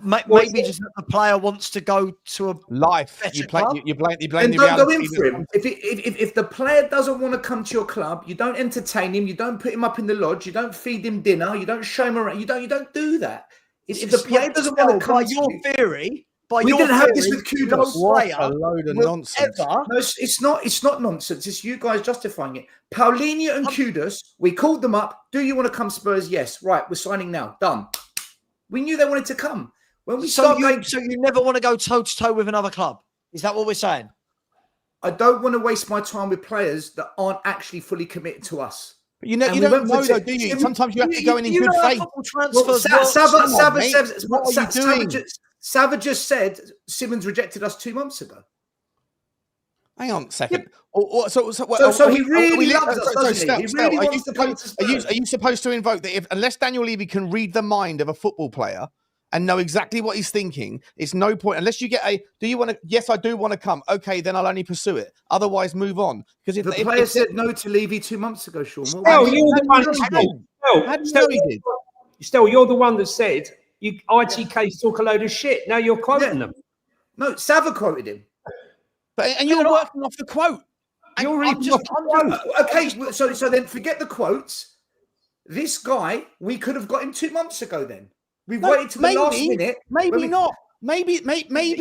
maybe just that the player wants to go to a life. better You club. blame the And don't go reality. in for him. If the player doesn't want to come to your club, you don't entertain him. You don't put him up in the lodge. You don't feed him dinner. You don't show him around. You don't do that. If the player doesn't want to come, by your theory, we didn't have this with Kudos. What a load of nonsense. No, it's not nonsense. It's you guys justifying it. Paulinho and Kudos, we called them up. Do you want to come, Spurs? Yes. Right, we're signing now. Done. We knew they wanted to come. When we so you never want to go toe to toe with another club? Is that what we're saying? I don't want to waste my time with players that aren't actually fully committed to us. But you don't know, though, do you? Sometimes you have to go in good faith. Savva just said Simons rejected us 2 months ago. Hang on a second. Yep. So he really loves us, doesn't he? He really wants to come to Spurs. Are you supposed to invoke that unless Daniel Levy can read the mind of a football player and know exactly what he's thinking, it's no point unless you get do you want to? Yes, I do want to come. Okay, then I'll only pursue it. Otherwise, move on. Because if the player said no to Levy 2 months ago, Sean. Stel, you're the one that said ITKs talk a load of shit. Now you're quoting them. No, Savva quoted him. And you're working off the quote. You're reading off the quote. Okay, so then forget the quotes. This guy, we could have got him 2 months ago then. We've waited till the last minute. Maybe not. Maybe,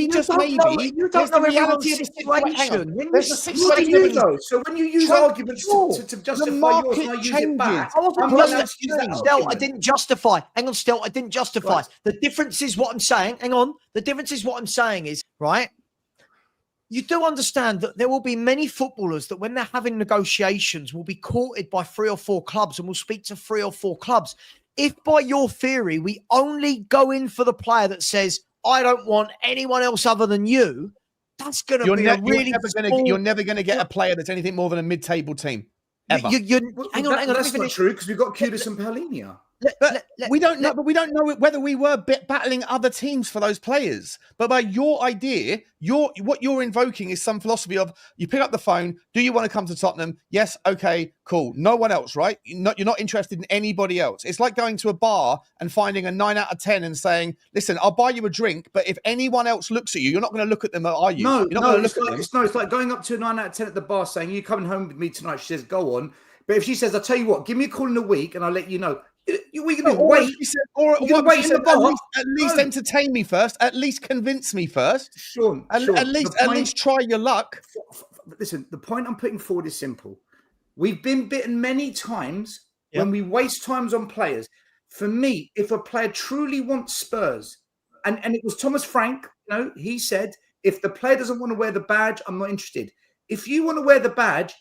just maybe. You don't know the reality of the situation. There's a situation. So when you use arguments to justify yours, and I use it back. Stel, I didn't justify. Hang on, Stel, I didn't justify. Right. The difference is what I'm saying. Hang on. The difference is what I'm saying is, right? You do understand that there will be many footballers that when they're having negotiations will be courted by 3 or 4 clubs and will speak to 3 or 4 clubs. If by your theory, we only go in for the player that says, I don't want anyone else other than you, that's going to be You're never going to get a player that's anything more than a mid-table team. Ever. Hang on. That's not true because we've got Kudos and Paulinho. We don't know whether we were battling other teams for those players. But by your idea, what you're invoking is some philosophy of you pick up the phone. Do you want to come to Tottenham? Yes. Okay. Cool. No one else, right? You're not interested in anybody else. It's like going to a bar and finding a 9 out of 10 and saying, "Listen, I'll buy you a drink, but if anyone else looks at you, you're not going to look at them, are you? No. You're not going to look at them. It's like going up to a 9 out of 10 at the bar saying, "You coming home with me tonight?" She says, "Go on." But if she says, "I'll tell you what, give me a call in a week and I'll let you know." We can wait. At least entertain me first. At least convince me first. Sean, at least try your luck. Listen, the point I'm putting forward is simple. We've been bitten many times when we waste times on players. For me, if a player truly wants Spurs, and it was Thomas Frank, he said, if the player doesn't want to wear the badge, I'm not interested. If you want to wear the badge,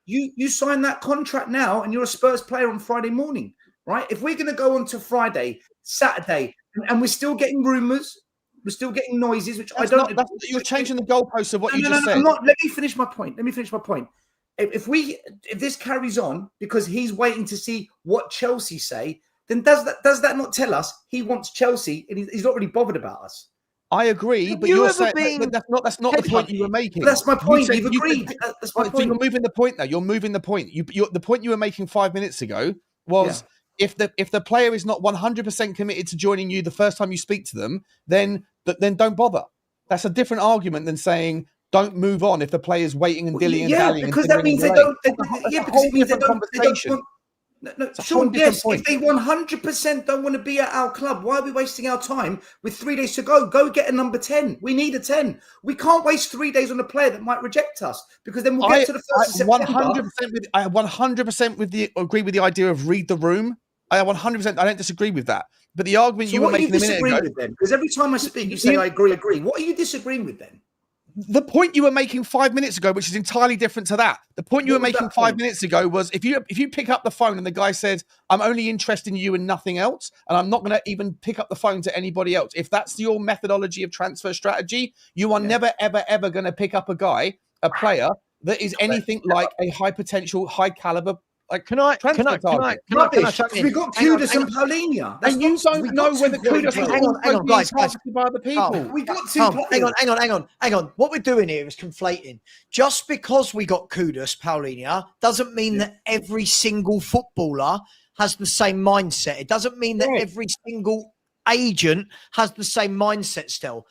you sign that contract now and you're a Spurs player on Friday morning. Right? If we're going to go on to Friday, Saturday, and we're still getting rumours, we're still getting noises, which you're changing the goalposts of what you just said. Let me finish my point. If this carries on because he's waiting to see what Chelsea say, then does that not tell us he wants Chelsea and he's not really bothered about us? I agree, but you're saying that's not the point you were making. That's my point. You've agreed. That's my point. You're moving the point now. You're moving the point. The point you were making 5 minutes ago was. Yeah. If the player is not 100% committed to joining you the first time you speak to them, then don't bother. That's a different argument than saying don't move on if the player is waiting and dilly and dallying. Because that means they don't. Because it means they don't. No, Sean, yes, if they 100% don't want to be at our club, why are we wasting our time with 3 days to go? Go get a number 10. We need a 10. We can't waste 3 days on a player that might reject us because then we'll get to the 1st of September. I 100% agree with the idea of read the room. I 100%. I don't disagree with that. But the argument you were making a minute ago, because every time I speak, you say I agree. What are you disagreeing with then? The point you were making 5 minutes ago, which is entirely different to that. The point you were making 5 minutes ago was if you pick up the phone and the guy says, "I'm only interested in you and nothing else, and I'm not going to even pick up the phone to anybody else." If that's your methodology of transfer strategy, you are never, ever, ever going to pick up a player that is anything like a high potential, high caliber. Can I? We've got Kudos and Paulinho. And you don't know whether Kudos is targeted by other people. We got two. Hang on. What we're doing here is conflating. Just because we got Kudos, Paulinho, doesn't mean that every single footballer has the same mindset. It doesn't mean that every single agent has the same mindset still.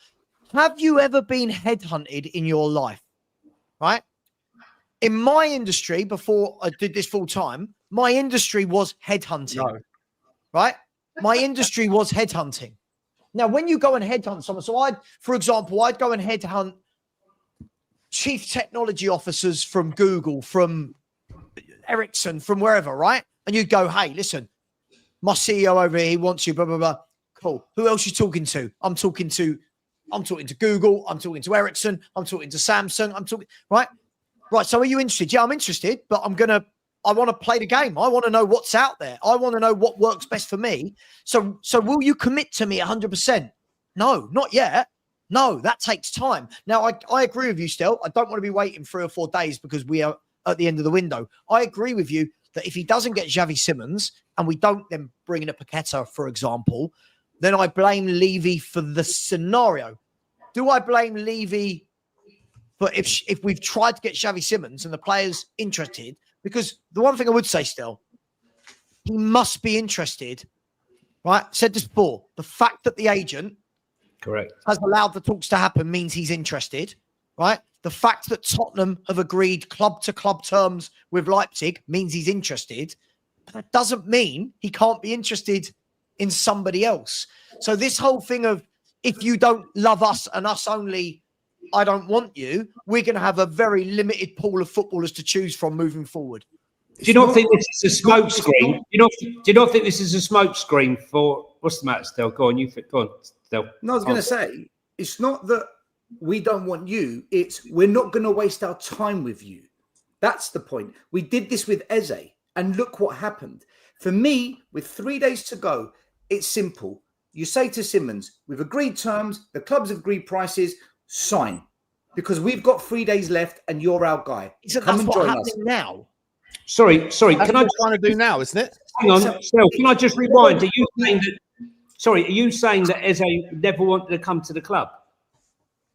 Have you ever been headhunted in your life? Right? In my industry, before I did this full time, my industry was headhunting. No. Right? My industry was headhunting. Now, when you go and headhunt someone, so for example, I'd go and headhunt chief technology officers from Google, from Ericsson, from wherever, right? And you'd go, hey, listen, my CEO over here, he wants you, blah, blah, blah. Cool. Who else you talking to? I'm talking to Google. I'm talking to Ericsson. I'm talking to Samsung. Right? Right. So are you interested? Yeah, I'm interested, but I want to play the game. I want to know what's out there. I want to know what works best for me. So will you commit to me 100%? No, not yet. No, that takes time. Now, I agree with you still. I don't want to be waiting 3 or 4 days because we are at the end of the window. I agree with you that if he doesn't get Xavi Simons and we don't then bring in a Paqueta, for example, then I blame Levy for the scenario. Do I blame Levy for if we've tried to get Xavi Simons and the player's interested? Because the one thing I would say still, he must be interested, right? Said this before. The fact that the agent has allowed the talks to happen means he's interested, right? The fact that Tottenham have agreed club-to-club terms with Leipzig means he's interested. But that doesn't mean he can't be interested in somebody else. So this whole thing of if you don't love us and us only, I don't want you, we're going to have a very limited pool of footballers to choose from moving forward. Do you not think this is a smoke screen? Do you not think this is a smoke screen for what's the matter, Stel? Go on, go on, Stel. No, I was going to say, it's not that we don't want you. It's we're not going to waste our time with you. That's the point. We did this with Eze, and look what happened. For me, with 3 days to go, it's simple. You say to Simons, we've agreed terms, the clubs have agreed prices, sign. Because we've got 3 days left and you're our guy. Come and join us now. Sorry. That's Can what I I'm trying to do now, isn't it? hang on, Stel, can I just rewind? Are you saying that Eze never wanted to come to the club?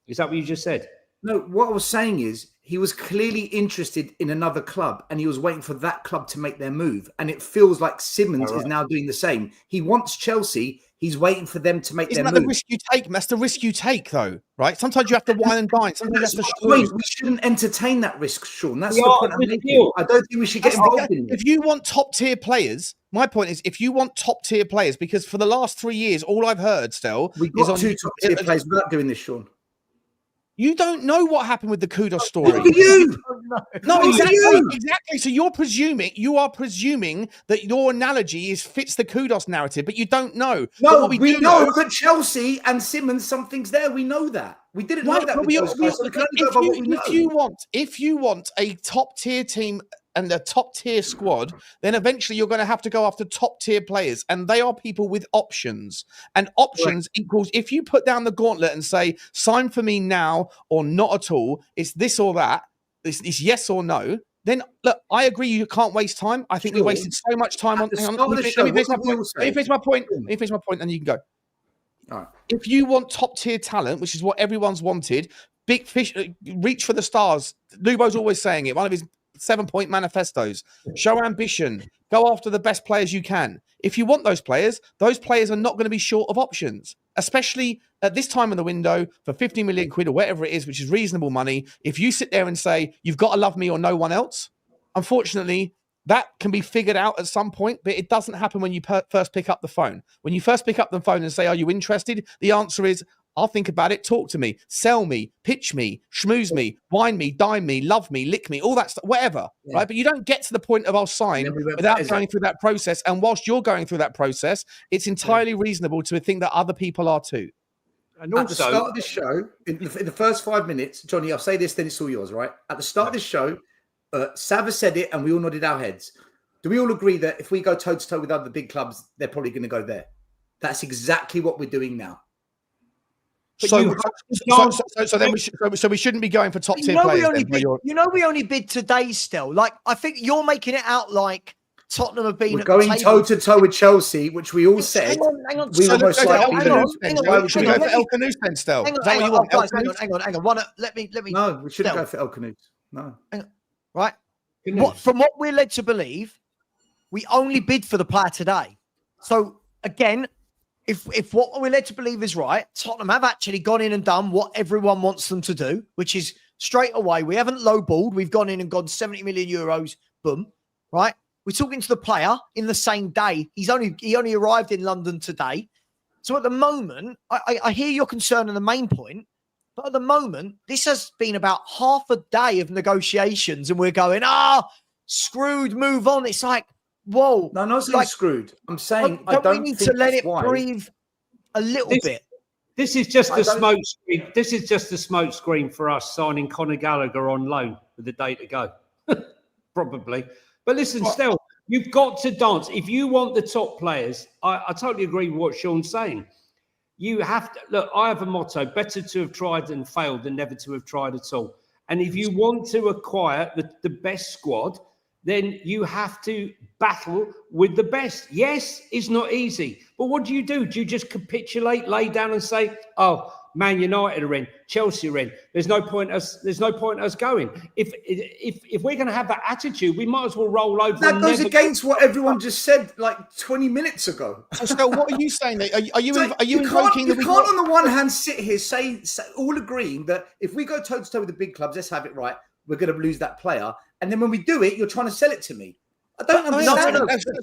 Is that what you just said? No, what I was saying is he was clearly interested in another club and he was waiting for that club to make their move. And it feels like Simons is now doing the same. He wants Chelsea. He's waiting for them to make their move. Isn't that the risk you take? That's the risk you take, though, right? Sometimes you have to wine and dine. Sometimes That's the point. We shouldn't entertain that risk, Sean. That's the point I'm making. I don't think we should get involved in it. If you want top-tier players, my point is, if you want top-tier players, because for the last 3 years, all I've heard, Stel, we've got two top-tier players without doing this, Sean. You don't know what happened with the Kudos story. Look at you. No, exactly. So you are presuming that your analogy fits the Kudos narrative, but you don't know. No, we know that Chelsea and Simons, something's there. We know that. We didn't know that. If you want a top tier team and a top tier squad, then eventually you're going to have to go after top tier players, and they are people with options. And options equals, if you put down the gauntlet and say, sign for me now or not at all, it's this or that, it's yes or no, then look, I agree you can't waste time. I think we wasted so much time on. Let me finish my point, and you can go. All right. If you want top tier talent, which is what everyone's wanted, big fish, reach for the stars. Lubo's always saying it. One of his 7-point manifestos. Show ambition. Go after the best players you can. If you want those players are not going to be short of options, especially at this time in the window for 50 million quid or whatever it is, which is reasonable money. If you sit there and say, you've got to love me or no one else, unfortunately, that can be figured out at some point, but it doesn't happen when you first pick up the phone. When you first pick up the phone and say, are you interested? The answer is, I'll think about it. Talk to me, sell me, pitch me, schmooze me, wine me, dine me, love me, lick me, all that stuff, whatever, right? But you don't get to the point of I'll sign without going through that process. And whilst you're going through that process, it's entirely reasonable to think that other people are too. And also, at the start of this show, in the first 5 minutes, Johnny, I'll say this, then it's all yours, right? At the start of this show, Savva said it and we all nodded our heads. Do we all agree that if we go toe-to-toe with other big clubs, they're probably going to go there? That's exactly what we're doing now. So we shouldn't be going for top tier players. We only bid today still. Like, I think you're making it out like Tottenham have been. We're going toe to toe with Chelsea, which we all said. Hang on. We almost likely lose. Should we go for El Canoes then, Stel? Hang on. Let me. No, we shouldn't go for El Canoes. No. Right. From what we're led to believe, we only bid for the player today. So again, if what we're led to believe is right, Tottenham have actually gone in and done what everyone wants them to do, which is straight away, we haven't lowballed. We've gone in and gone 70 million euros, boom, right? We're talking to the player in the same day. He only arrived in London today. So at the moment, I hear your concern on the main point, but at the moment, this has been about half a day of negotiations and we're going, screwed, move on. It's like, whoa. No, I'm not saying screwed. I'm saying I don't don't we need think to let that's it breathe a little bit. This is just the smoke screen. This is just the smoke screen for us signing Conor Gallagher on loan with the day to go. Probably. But listen, Stel, you've got to dance. If you want the top players, I totally agree with what Sean's saying. You have to look, I have a motto: better to have tried and failed than never to have tried at all. And if you want to acquire the best squad, then you have to battle with the best. Yes, it's not easy. But what do? Do you just capitulate, lay down and say, oh, Man United are in, Chelsea are in. There's no point us going. If we're going to have that attitude, we might as well roll over. That goes against what everyone just said like 20 minutes ago. So, Stel, what are you saying? Are you invoking? You can't on the one hand sit here say all agreeing that if we go toe to toe with the big clubs, let's have it right, we're going to lose that player, and then when we do it, you're trying to sell it to me. I don't understand.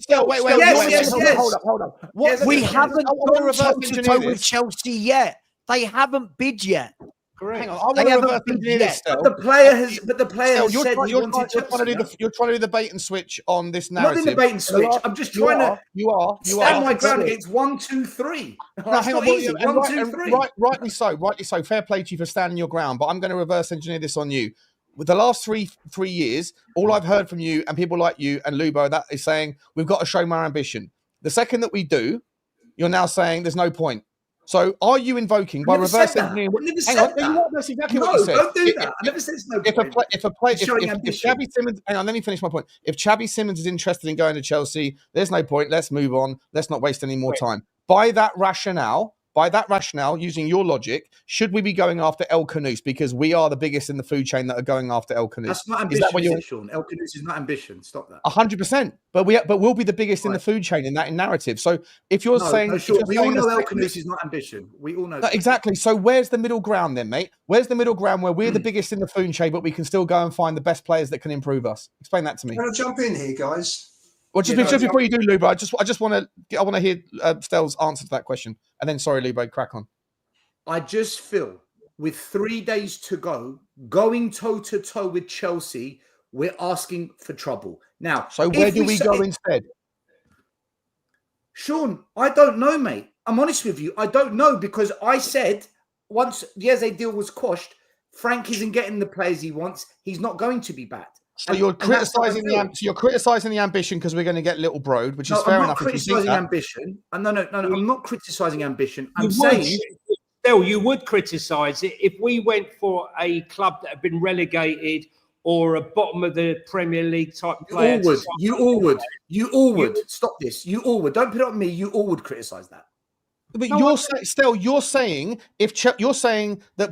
No. Wait. Yes. Hold up. What, we haven't gone toe to toe with Chelsea yet. They haven't bid yet. Correct. Hang on, I want to engineer this. But the player has. You're trying to do the bait and switch on this narrative. Not in the bait and switch. I'm just trying to. You are. Stand my ground against 1, 2, 3. No, hang on. 1, 2, 3. Rightly so. Fair play to you for standing your ground. But I'm going to reverse engineer this on you. With the last three years, all I've heard from you and people like you and Lubo that is saying we've got to show more ambition. The second that we do, you're now saying there's no point. So are you invoking by reverse engineering? Hang on, that's exactly what you said. Don't do that. I never said it's no point. If Xavi Simons, hang on, let me finish my point. If Xavi Simons is interested in going to Chelsea, there's no point. Let's move on. Let's not waste any more time. By that rationale, using your logic, should we be going after El Khanous because we are the biggest in the food chain that are going after El Khanous? That's not ambition, Sean. El Khanous is not ambition. Stop that. 100%. But we'll be the biggest in the food chain in that narrative. So if you're saying, we all know El Khanous is not ambition. We all know that. Exactly. So where's the middle ground then, mate? Where's the middle ground where we're the biggest in the food chain, but we can still go and find the best players that can improve us? Explain that to me. Can I jump in here, guys? Well, just before you do, Lubo, I just want to hear Stel's answer to that question, and then sorry, Lubo, crack on. I just feel with 3 days to go, going toe to toe with Chelsea, we're asking for trouble. Now, so where do we go instead? Sean, I don't know, mate. I'm honest with you. I don't know because I said once the Eze deal was quashed, Frank isn't getting the players he wants. He's not going to be back. So you're criticising the ambition because we're going to get little broed, which is fair enough. I'm not criticising ambition. No, I'm not criticising ambition. I'm saying, Stel, you would criticise it if we went for a club that had been relegated or a bottom of the Premier League type player. You all would. Stop this. You all would. Don't put it on me. You all would criticise that. But you're saying you're saying that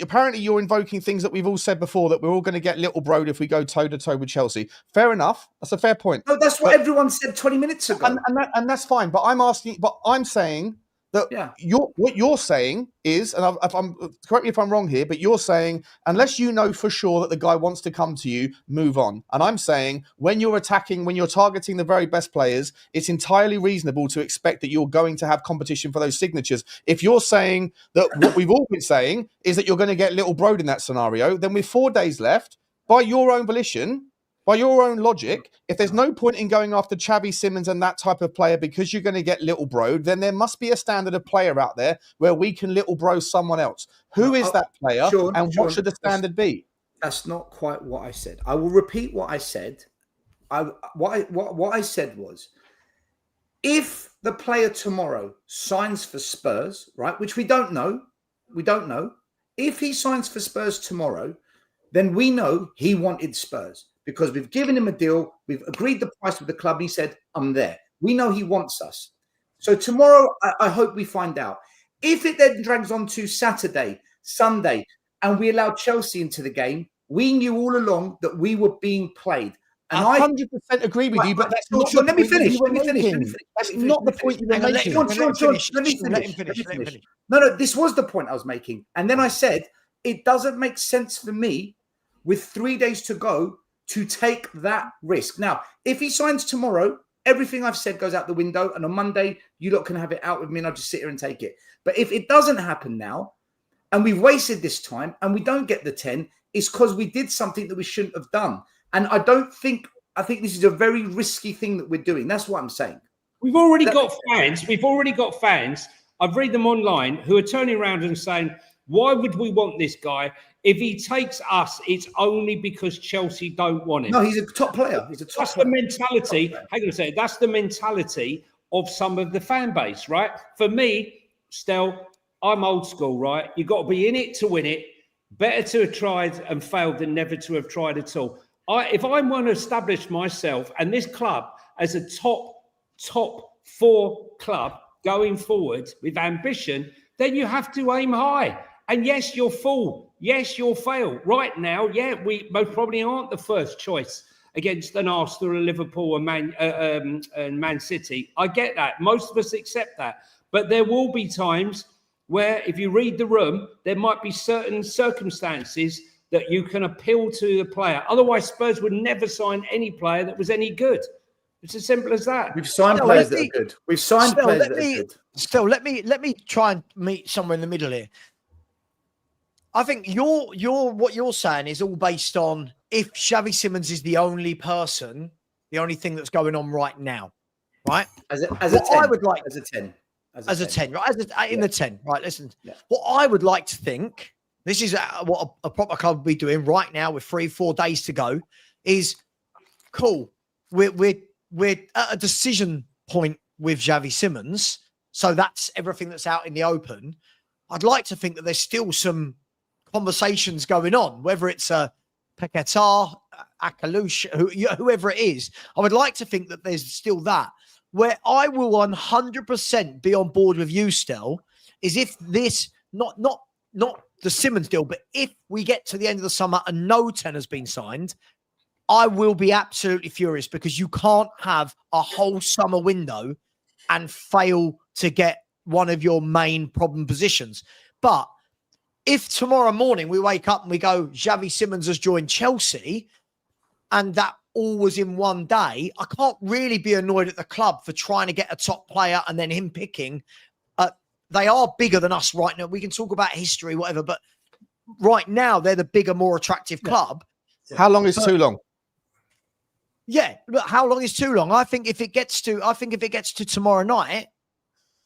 apparently you're invoking things that we've all said before, that we're all going to get little broed if we go toe to toe with Chelsea. Fair enough. That's a fair point. No, that's what everyone said 20 minutes ago. And that's fine. But I'm saying that what you're saying is, and correct me if I'm wrong here, but you're saying unless you know for sure that the guy wants to come to you, move on. And I'm saying when you're targeting the very best players, it's entirely reasonable to expect that you're going to have competition for those signatures. If you're saying that what we've all been saying is that you're going to get little broed in that scenario, then with 4 days left, by your own volition, by your own logic, if there's no point in going after Xavi Simons and that type of player because you're going to get little broed, then there must be a standard of player out there where we can little bro someone else. Who is that player, and what should the standard be? That's not quite what I said. I will repeat what I said. What I said was, if the player tomorrow signs for Spurs, right, which we don't know. If he signs for Spurs tomorrow, then we know he wanted Spurs. Because we've given him a deal, we've agreed the price with the club. He said, I'm there. We know he wants us. So tomorrow, I hope we find out. If it then drags on to Saturday, Sunday, and we allow Chelsea into the game, we knew all along that we were being played. And I 100% agree with you, but that's not the let me point finish. you were Let me finish. making. That's not the point you were making. Let me finish. No, this was the point I was making. And then I said, it doesn't make sense for me with 3 days to go to take that risk. Now, if he signs tomorrow, everything I've said goes out the window. And on Monday, you lot can have it out with me and I'll just sit here and take it. But if it doesn't happen now, and we've wasted this time and we don't get the 10, it's because we did something that we shouldn't have done. And I think this is a very risky thing that we're doing. That's what I'm saying. We've already got fans. I've read them online who are turning around and saying, why would we want this guy? If he takes us, it's only because Chelsea don't want him. No, he's a top player. That's the mentality. Hang on a second. That's the mentality of some of the fan base, right? For me, Stel, I'm old school, right? You've got to be in it to win it. Better to have tried and failed than never to have tried at all. If I want to establish myself and this club as a top 4 club going forward with ambition, then you have to aim high. And yes, you'll fall. Yes, you'll fail. Right now, yeah, we most probably aren't the first choice against an Arsenal, a Liverpool, and Man City. I get that. Most of us accept that. But there will be times where, if you read the room, there might be certain circumstances that you can appeal to the player. Otherwise, Spurs would never sign any player that was any good. It's as simple as that. We've signed players that are good. We've signed players that are good. Still, let me try and meet somewhere in the middle here. I think what you're saying is all based on if Xavi Simons is the only person, the only thing that's going on right now, right? As a 10. I would like as a 10. As a 10, right? The 10, right? Listen, what I would like to think, this is what a proper club would be doing right now with 3-4 days to go, is cool. We're at a decision point with Xavi Simons, so that's everything that's out in the open. I'd like to think that there's still some conversations going on, whether it's Paquetá, Akalush, whoever it is. I would like to think that there's still that. Where I will 100% be on board with you, Stel, is if this, not the Simons deal, but if we get to the end of the summer and no 10 has been signed, I will be absolutely furious, because you can't have a whole summer window and fail to get one of your main problem positions. But if tomorrow morning we wake up and we go, Xavi Simons has joined Chelsea, and that all was in one day, I can't really be annoyed at the club for trying to get a top player and then him picking. They are bigger than us right now. We can talk about history, whatever, but right now they're the bigger, more attractive club. How long is too long? Yeah, look, how long is too long? I think if it gets to tomorrow night,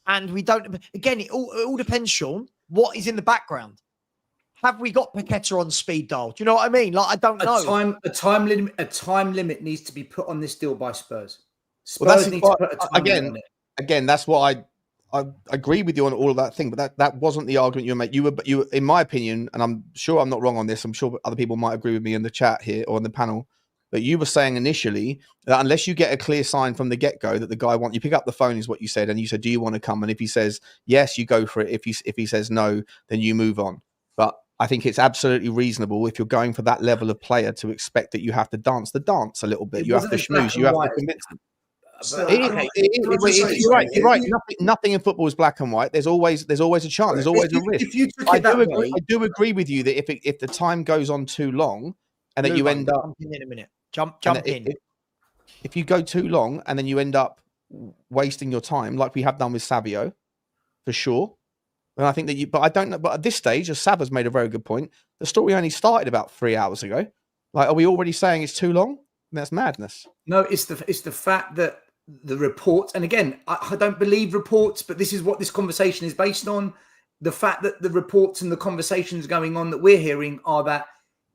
and we don't, again, it all depends, Sean, what is in the background. Have we got Paquetá on speed dial? Do you know what I mean? Like, I don't know. A time limit needs to be put on this deal by Spurs. Spurs need to put a time limit on it. Again, that's what I agree with you on all of that thing, but that wasn't the argument you made. You were, in my opinion, and I'm sure I'm not wrong on this. I'm sure other people might agree with me in the chat here or in the panel. But you were saying initially that unless you get a clear sign from the get-go that the guy wants, you pick up the phone is what you said, and you said, do you want to come? And if he says yes, you go for it. If he says no, then you move on. But I think it's absolutely reasonable, if you're going for that level of player, to expect that you have to dance the dance a little bit. You have to schmooze. You have to convince them. You're right. Nothing in football is black and white. There's always a chance. There's always a risk. I do agree with you that if the time goes on too long and that you end up in a minute. Jump in. If you go too long and then you end up wasting your time, like we have done with Savio, for sure. And I think that but I don't know. But at this stage, as Savva's made a very good point, the story only started about 3 hours ago. Like, are we already saying it's too long? That's madness. No, it's the fact that the reports, and again, I don't believe reports, but this is what this conversation is based on. The fact that the reports and the conversations going on that we're hearing are that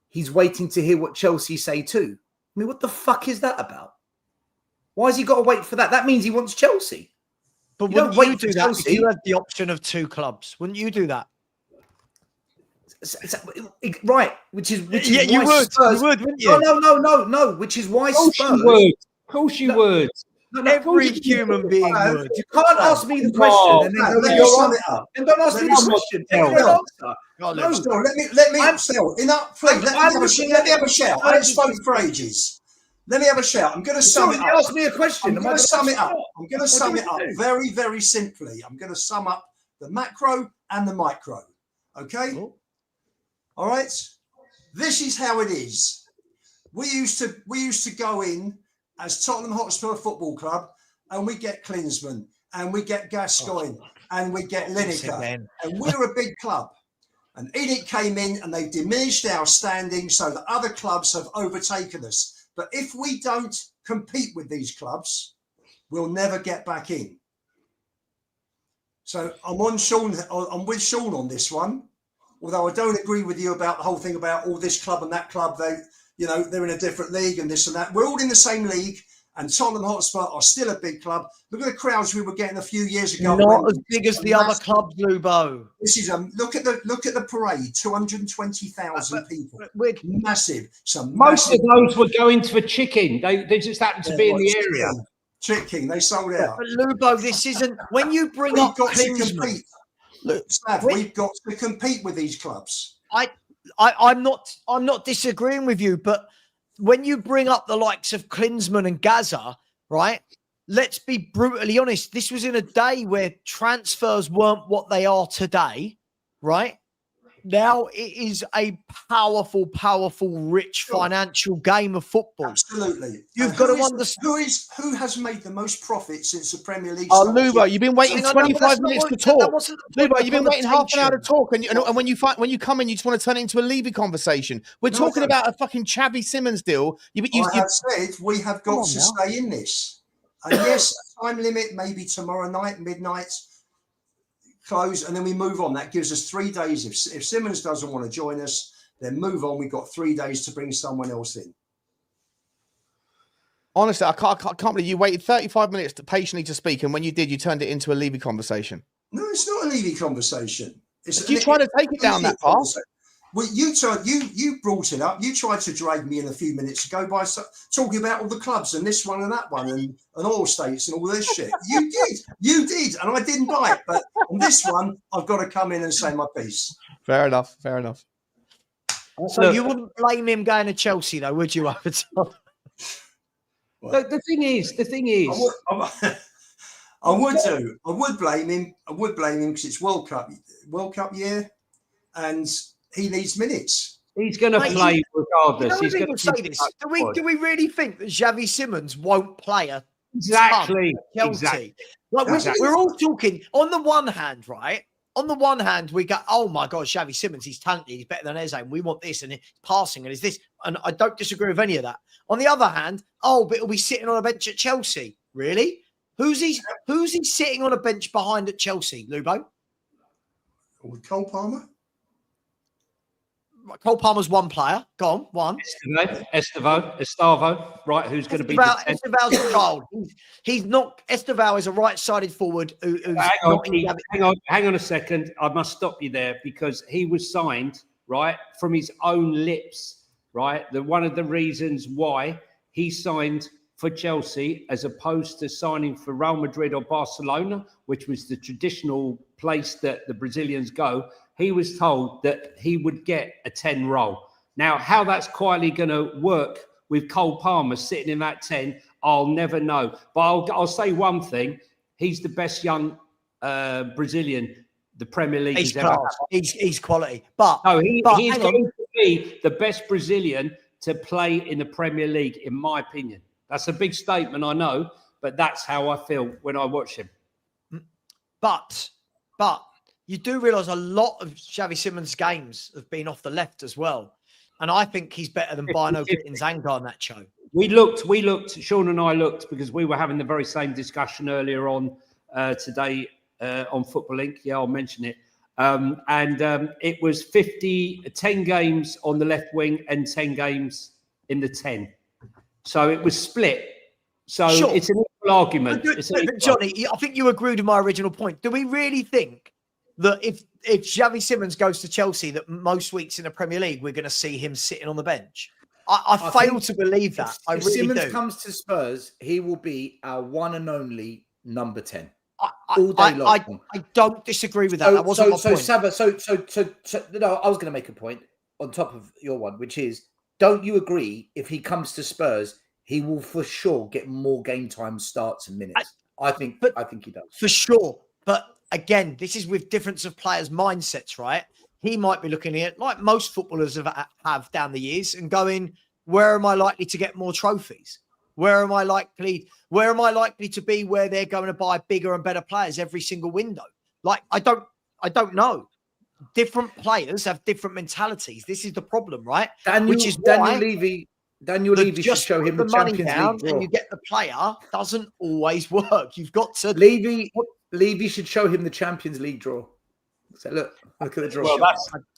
he's waiting to hear what Chelsea say too. I mean, what the fuck is that about? Why has he got to wait for that? That means he wants Chelsea. But wouldn't you do that if you had the option of 2 clubs? Wouldn't you do that? Right, which is yeah, you would. Spurs, you would, wouldn't you? No. Which is why Spurs. Of course you would. Every human being would. You can't ask me the question and don't ask me the question. Let me have a shout. I haven't spoken for ages. Let me have a shout. I'm going to sum it up. Ask me a question. I'm going to sum it up. I'm going to sum it up very, very simply. I'm going to sum up the macro and the micro. Okay? Oh. All right? This is how it is. We used to go in as Tottenham Hotspur Football Club, and we get Klinsmann, and we get Gascoigne, and we get Lineker, and we're a big club. And Edic came in, and they diminished our standing so that other clubs have overtaken us. But if we don't compete with these clubs, we'll never get back in. So I'm with Sean on this one. Although I don't agree with you about the whole thing about this club and that club. They're in a different league and this and that. We're all in the same league, and Tottenham Hotspur are still a big club. Look at the crowds we were getting a few years ago. Not as big as the other clubs, Lubo. This is look at the parade. 220,000 people. Massive. Most of those were going to a chicken. They just happened to be in the area. Chicken. They sold out. But Lubo, this isn't when you bring up Klinsmann. Look, Slav, we've got to compete with these clubs. I'm not disagreeing with you, but when you bring up the likes of Klinsmann and Gaza, right? Let's be brutally honest. This was in a day where transfers weren't what they are today, right? Now it is a powerful, rich financial game of football. Absolutely. You've got to understand who has made the most profit since the Premier League. Oh, Lubo, you've been waiting 25 minutes to talk. Lubo, you've been waiting half an hour to talk, and when you come in, you just want to turn it into a Levy conversation. We're talking about a fucking Xavi Simons deal. I have said we have got to stay in this. And yes, time limit maybe tomorrow night, midnight. Close, and then we move on. That gives us 3 days. If Simons doesn't want to join us, then move on. We've got 3 days to bring someone else in. Honestly, I can't believe you waited 35 minutes patiently to speak, and when you did, you turned it into a Levy conversation. No, it's not a Levy conversation. You trying to take it down that path? Well, you brought it up. You tried to drag me in a few minutes ago by talking about all the clubs and this one and that one and oil states and all this shit. You did, and I didn't bite. But on this one, I've got to come in and say my piece. Fair enough. So you wouldn't blame him going to Chelsea, though, would you? Over time? The thing is, I would blame him. I would blame him because it's World Cup year, and he needs minutes. He's going to play regardless. He's going to say this. Do we really think that Xavi Simons won't play a exactly? Chelsea? Like we're all talking on the one hand, right? On the one hand, we go, oh my God, Xavi Simons, he's talented, he's better than Eze, and we want this, and it's passing, and is this, and I don't disagree with any of that. On the other hand, but he'll be sitting on a bench at Chelsea. Really? Who's he sitting on a bench behind at Chelsea, Lubo? With Cole Palmer. Cole Palmer's one player. Go on, one. Estavo, right? Who's going to be? Esteval's a child. He's not. Esteval is a right-sided forward. Hang on a second. I must stop you there because he was signed right from his own lips. Right, one of the reasons why he signed for Chelsea as opposed to signing for Real Madrid or Barcelona, which was the traditional place that the Brazilians go. He was told that he would get a 10 role. Now, how that's quietly going to work with Cole Palmer sitting in that 10, I'll never know. But I'll say one thing. He's the best young Brazilian the Premier League has ever had. He's quality. But he's going to be the best Brazilian to play in the Premier League, in my opinion. That's a big statement, I know, but that's how I feel when I watch him. But you do realise a lot of Xavi Simons' games have been off the left as well. And I think he's better than Bino Zanga on that show. We looked, Sean and I looked, because we were having the very same discussion earlier on today on Football Inc. Yeah, I'll mention it. It was 10 games on the left wing and 10 games in the 10. So it was split. So it's an equal argument. Johnny, I think you agreed with my original point. Do we really think that if Xavi Simons goes to Chelsea, that most weeks in the Premier League, we're going to see him sitting on the bench? I fail to believe that. If Simons comes to Spurs, he will be our one and only number 10. All day long. I don't disagree with that. That wasn't my point. Savva, no, I was going to make a point on top of your one, which is, don't you agree if he comes to Spurs, he will for sure get more game time starts and minutes. I think he does. For sure. But again, this is with difference of players' mindsets, right? He might be looking at it like most footballers have down the years and going, where am I likely to get more trophies? Where am I likely to be where they're going to buy bigger and better players every single window? Like, I don't know. Different players have different mentalities. This is the problem, right? Daniel Levy should show him the money Champions down League draw. and you get the player doesn't always work. You've got to Levy should show him the Champions League draw. So look at the draw. Well,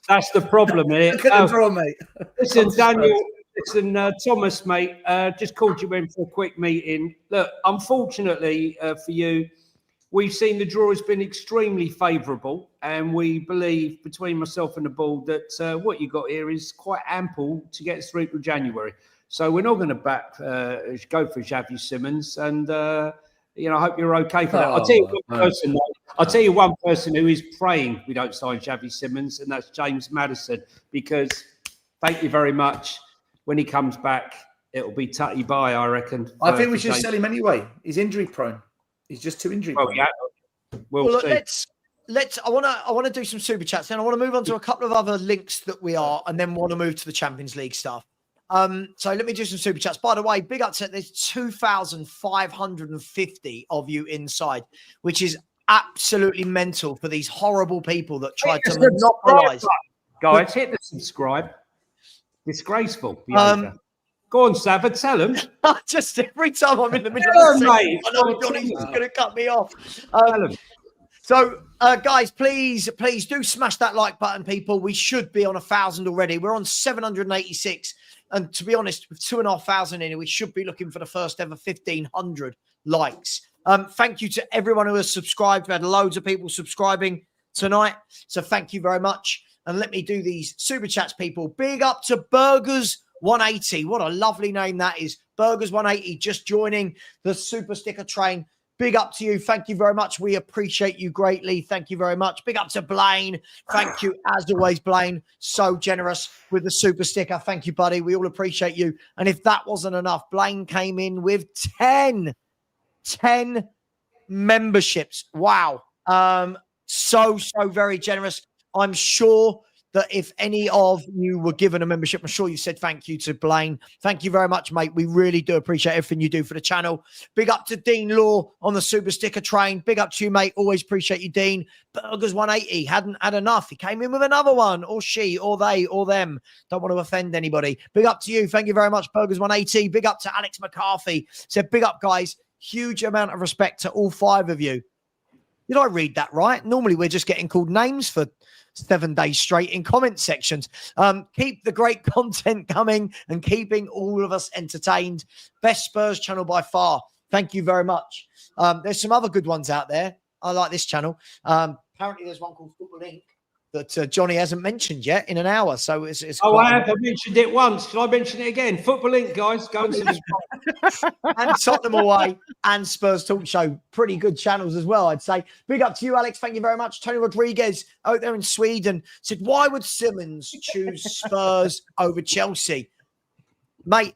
that's the problem here. Look at the draw, mate. Listen, Daniel. Listen, Thomas, mate. Just called you in for a quick meeting. Look, unfortunately for you, we've seen the draw has been extremely favourable, and we believe between myself and the board that what you got here is quite ample to get us through to January. So we're not going to go for Xavi Simons, and I hope you're okay for that. I'll tell you one person who is praying we don't sign Xavi Simons, and that's James Maddison, because thank you very much. When he comes back, it'll be tutty bye, I reckon. I think we should sell him anyway. He's injury prone. He's just too injury prone. Yeah. We'll see. Let's. I want to do some super chats, and I want to move on to a couple of other links that we are, and then want to move to the Champions League stuff. So let me do some super chats. By the way, big up to there's 2,550 of you inside, which is absolutely mental for these horrible people that tried to monopolize. Guys, hit the subscribe. Disgraceful behaviour. Go on, Savva, tell him. Just every time I'm in the middle of the mate. I know Johnny's going to cut me off. Tell him. So, guys, please do smash that like button, people. We should be on 1,000 already. We're on 786. And to be honest, with 2,500 in it, we should be looking for the first ever 1,500 likes. Thank you to everyone who has subscribed. We had loads of people subscribing tonight. So thank you very much. And let me do these super chats, people. Big up to Burgers 180. What a lovely name that is. Burgers 180 just joining the super sticker train. Big up to you. Thank you very much. We appreciate you greatly. Thank you very much. Big up to Blaine. Thank you, as always, Blaine. So generous with the super sticker. Thank you, buddy. We all appreciate you. And if that wasn't enough, Blaine came in with 10 memberships. Wow. So very generous. I'm sure that if any of you were given a membership, I'm sure you said thank you to Blaine. Thank you very much, mate. We really do appreciate everything you do for the channel. Big up to Dean Law on the super sticker train. Big up to you, mate. Always appreciate you, Dean. Burgers 180 hadn't had enough. He came in with another one, or she, or they, or them. Don't want to offend anybody. Big up to you. Thank you very much, Burgers 180. Big up to Alex McCarthy. Said big up, guys. Huge amount of respect to all 5 of you. Did I read that right? Normally we're just getting called names for 7 days straight in comment sections. Keep the great content coming and keeping all of us entertained. Best Spurs channel by far. Thank you very much. There's some other good ones out there. I like this channel. Apparently there's one called Football Inc. that Johnny hasn't mentioned yet in an hour. So it's I have. I mentioned it once. Shall I mention it again? Football Inc., guys. Go and subscribe. And Tottenham Away and Spurs Talk Show. Pretty good channels as well, I'd say. Big up to you, Alex. Thank you very much. Tony Rodriguez out there in Sweden said, why would Simons choose Spurs over Chelsea? Mate,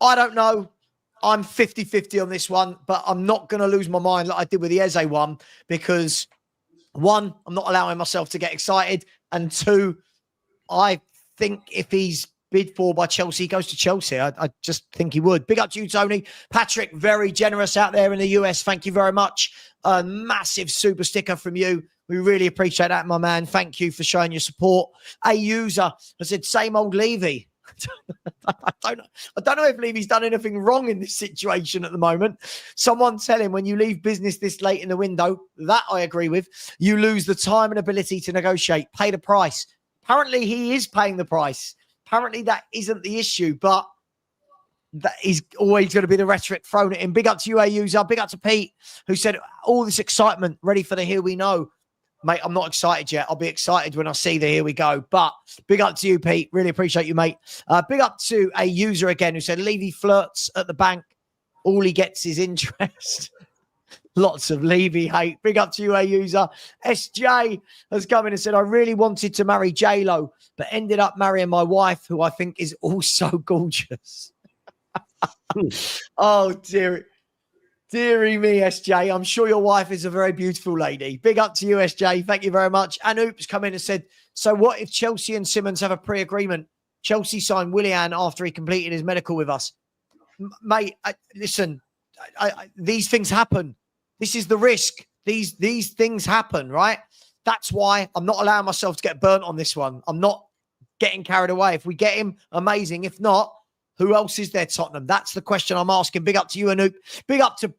I don't know. I'm 50-50 on this one, but I'm not going to lose my mind like I did with the Eze one, because 1, I'm not allowing myself to get excited. And 2, I think if he's bid for by Chelsea, he goes to Chelsea. I just think he would. Big up to you, Tony. Patrick, very generous out there in the US. Thank you very much. A massive super sticker from you. We really appreciate that, my man. Thank you for showing your support. A user has said, same old Levy. I don't know if Levy's done anything wrong in this situation at the moment. Someone tell him, when you leave business this late in the window, that I agree with, you lose the time and ability to negotiate, pay the price. Apparently he is paying the price. Apparently that isn't the issue, but that is always going to be the rhetoric thrown at him. Big up to you, a user. Big up to Pete, who said, all this excitement, ready for the Here We Know. Mate, I'm not excited yet. I'll be excited when I see the Here We Go. But big up to you, Pete. Really appreciate you, mate. Big up to a user again who said, Levy flirts at the bank. All he gets is interest. Lots of Levy hate. Big up to you, a user. SJ has come in and said, I really wanted to marry J-Lo, but ended up marrying my wife, who I think is also gorgeous. Oh, dearie me, SJ. I'm sure your wife is a very beautiful lady. Big up to you, SJ. Thank you very much. And Oops come in and said, so what if Chelsea and Simons have a pre-agreement? Chelsea signed Willian after he completed his medical with us. Mate, listen, these things happen. This is the risk. These things happen, right? That's why I'm not allowing myself to get burnt on this one. I'm not getting carried away. If we get him, amazing. If not, who else is there, Tottenham? That's the question I'm asking. Big up to you, Anoop. Big up to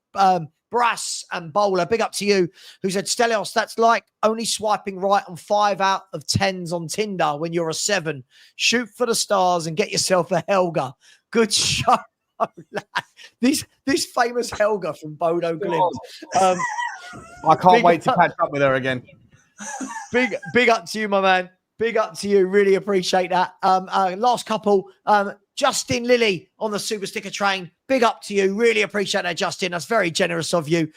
Brass and Bowler. Big up to you, who said, Stelios, that's like only swiping right on 5 out of 10s on Tinder when you're a 7. Shoot for the stars and get yourself a Helga. Good show. This famous Helga from Bodo Glimt. I can't wait to catch up with her again. Big up to you, my man. Big up to you. Really appreciate that. Last couple. Justin Lilly on the Super Sticker train. Big up to you. Really appreciate that, Justin. That's very generous of you.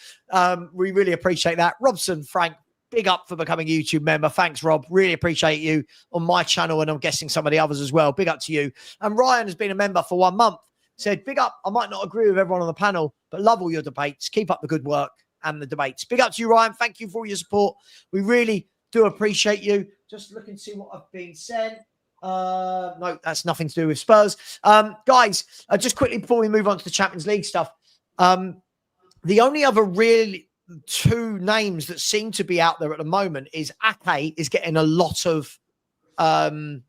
We really appreciate that. Robson Frank, big up for becoming a YouTube member. Thanks, Rob. Really appreciate you on my channel, and I'm guessing some of the others as well. Big up to you. And Ryan has been a member for 1 month. Said, big up. I might not agree with everyone on the panel, but love all your debates. Keep up the good work and the debates. Big up to you, Ryan. Thank you for all your support. We really do appreciate you. Just looking to see what I've been sent. No, that's nothing to do with Spurs. Guys, just quickly before we move on to the Champions League stuff, the only other really 2 names that seem to be out there at the moment is Ake is getting a lot of airtime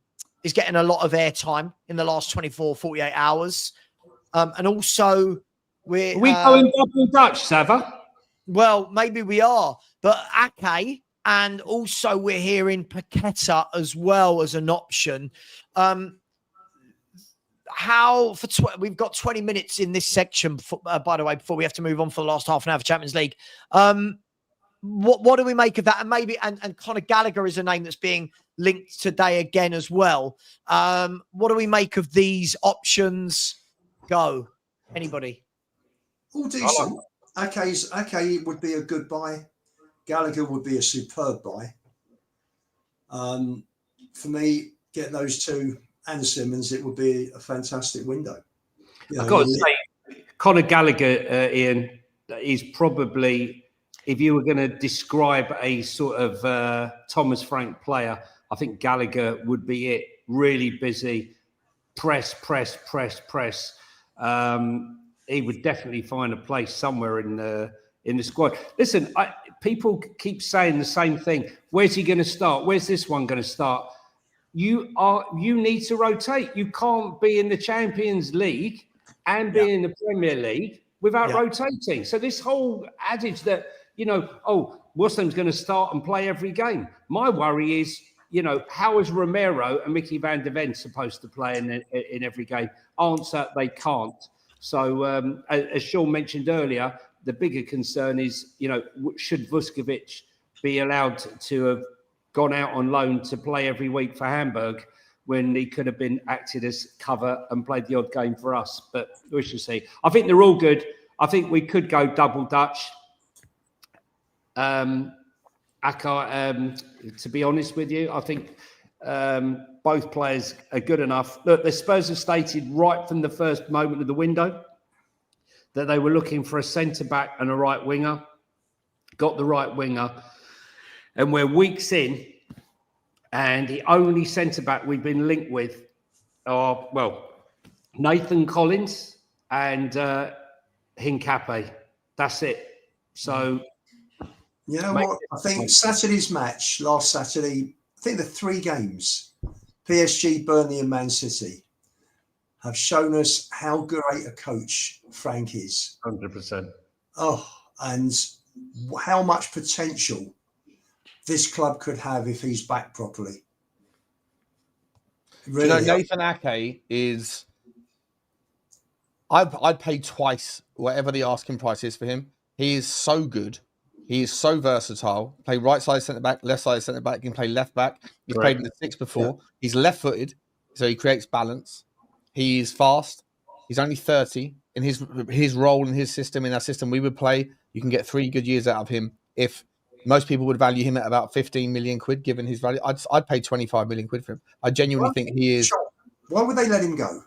in the last 24, 48 hours. And also Are we going double Dutch, Savva? Well, maybe we are, but Ake, and also we're hearing Paqueta as well as an option. We've got 20 minutes in this section, by the way, before we have to move on for the last half an hour for Champions League. What do we make of that? And maybe, and Conor Gallagher is a name that's being linked today again as well. What do we make of these options? Go. Anybody? All decent. Ake would be a good buy. Gallagher would be a superb buy. For me, get those 2 and Simons, it would be a fantastic window. I've got to say, Conor Gallagher, Ian, is probably, if you were going to describe a sort of Thomas Frank player, I think Gallagher would be it. Really busy, press. He would definitely find a place somewhere in the squad. Listen, people keep saying the same thing. Where's he going to start? Where's this one going to start? You need to rotate. You can't be in the Champions League and be in the Premier League without rotating. So this whole adage that, Muslim's going to start and play every game. My worry is, how is Romero and Mickey van der Ven supposed to play in every game? Answer, they can't. So as Sean mentioned earlier, the bigger concern is, should Vuskovic be allowed to have gone out on loan to play every week for Hamburg when he could have been acted as cover and played the odd game for us? But we shall see. I think they're all good. I think we could go double Dutch. To be honest with you, I think both players are good enough. Look, the Spurs have stated right from the first moment of the window that they were looking for a centre-back and a right winger. Got the right winger. And we're weeks in, and the only centre-back we've been linked with are, Nathan Collins and Hincapié. That's it. So... You know what? I think Saturday's match, last Saturday, I think the 3 games, PSG, Burnley and Man City, have shown us how great a coach Frank is. 100%. Oh, and how much potential this club could have if he's back properly. Really, Nathan Ake is... I'd pay twice whatever the asking price is for him. He is so good. He is so versatile. Play right side centre back, left side centre back. He can play left back. He's played in the 6 before. Yeah. He's left footed, so he creates balance. He's fast. He's only 30. In his role in his system, in our system we would play, you can get 3 good years out of him. If most people would value him at about 15 million quid, given his value, I'd pay 25 million quid for him. I genuinely think he is. Why would they let him go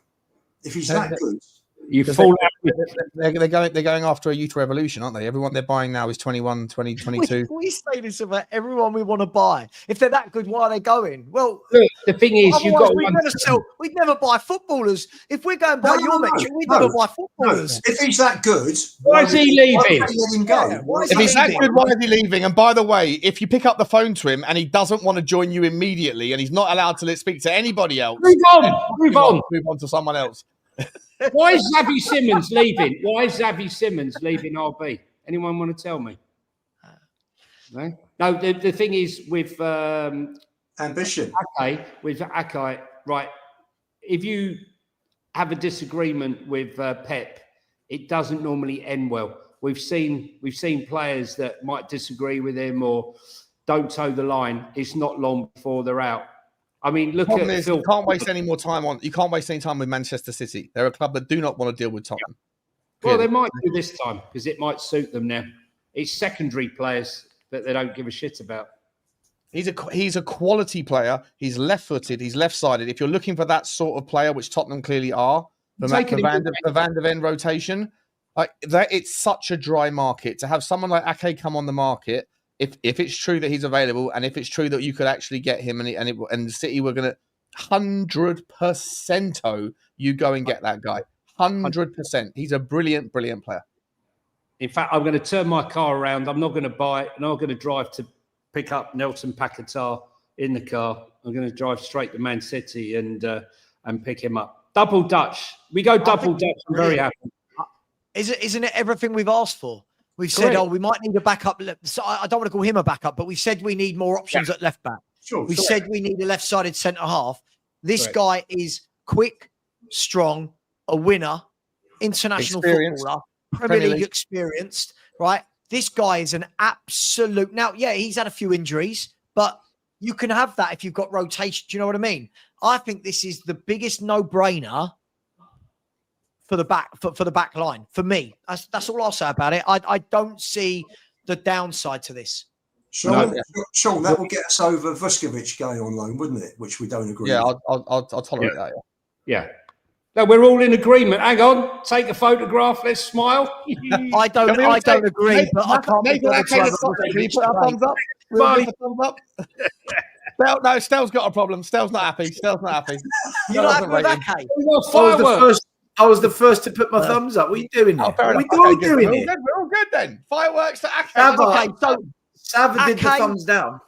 if he's that good? You fall out. They're going after a youth revolution, aren't they? Everyone they're buying now is 21, 20, 22. We say this about everyone we want to buy. If they're that good, why are they going? Well, look, the thing is, you've got we'd never buy footballers. If we're going by your metric, we'd never buy footballers. If he's that good, why is he leaving? Let him go. Yeah, If he's that good, why is he leaving? And by the way, if you pick up the phone to him and he doesn't want to join you immediately and he's not allowed to speak to anybody else, move on to someone else. Why is Xavi Simons leaving? Why is Xavi Simons leaving RB? Anyone want to tell me? No, the thing is with ambition. Okay, with Akai, right? If you have a disagreement with Pep, it doesn't normally end well. We've seen players that might disagree with him or don't toe the line. It's not long before they're out. I mean, look at Phil. You can't waste any more time on. You can't waste any time with Manchester City. They're a club that do not want to deal with Tottenham. Well, they might do this time because it might suit them now. It's secondary players that they don't give a shit about. He's a quality player. He's left-footed. He's left-sided. If you're looking for that sort of player, which Tottenham clearly are, the Van der Ven rotation, like that, it's such a dry market to have someone like Ake come on the market. If it's true that he's available, and if it's true that you could actually get him, and City were going to 100% you go and get that guy. 100%. He's a brilliant player. In fact, I'm going to turn my car around. I'm not going to buy it, and I'm going to drive to pick up Nelson Paquetá in the car. I'm going to drive straight to Man City and pick him up. Double Dutch. We go double Dutch. I'm very happy. Isn't it everything we've asked for? We've Correct. said, we might need a backup. So I don't want to call him a backup, but we said we need more options at left back. We said we need a left-sided centre half. This guy is quick, strong, a winner, international footballer, Premier League experienced, right? This guy is an absolute... Now, yeah, he's had a few injuries, but you can have that if you've got rotation. Do you know what I mean? I think this is the biggest no-brainer for the back line for me. That's all I'll say about it. I don't see the downside to this. Sean, that will get us over Vuskovic going on loan, wouldn't it? Which we don't agree. Yeah, with. I'll tolerate that. Yeah. No, we're all in agreement. Hang on, take a photograph. Let's smile. I don't agree, but I can't. Can you put our thumbs up? Thumbs up. No, Stel's got a problem. Stel's not happy. You're not happy with that, Kate? I was the first to put my thumbs up. What are you doing? Oh, what are we doing here? We're all good then. Fireworks to Ake. Savva did the thumbs down.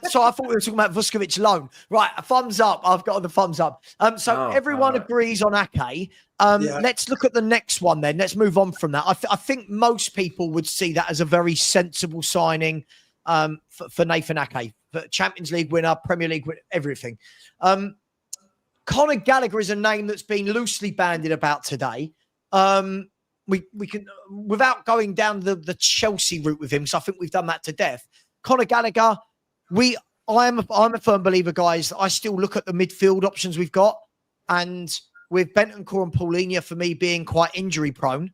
So I thought we were talking about Vuskovic loan. Right, a thumbs up. I've got the thumbs up. Everyone agrees on Ake. Let's look at the next one then. Let's move on from that. I think most people would see that as a very sensible signing for Nathan Ake. For Champions League winner, Premier League winner, everything. Conor Gallagher is a name that's been loosely bandied about today. We can, without going down the Chelsea route with him, because I think we've done that to death. Conor Gallagher, I'm a firm believer, guys. I still look at the midfield options we've got, and with Bentancur and Paulinho for me being quite injury prone,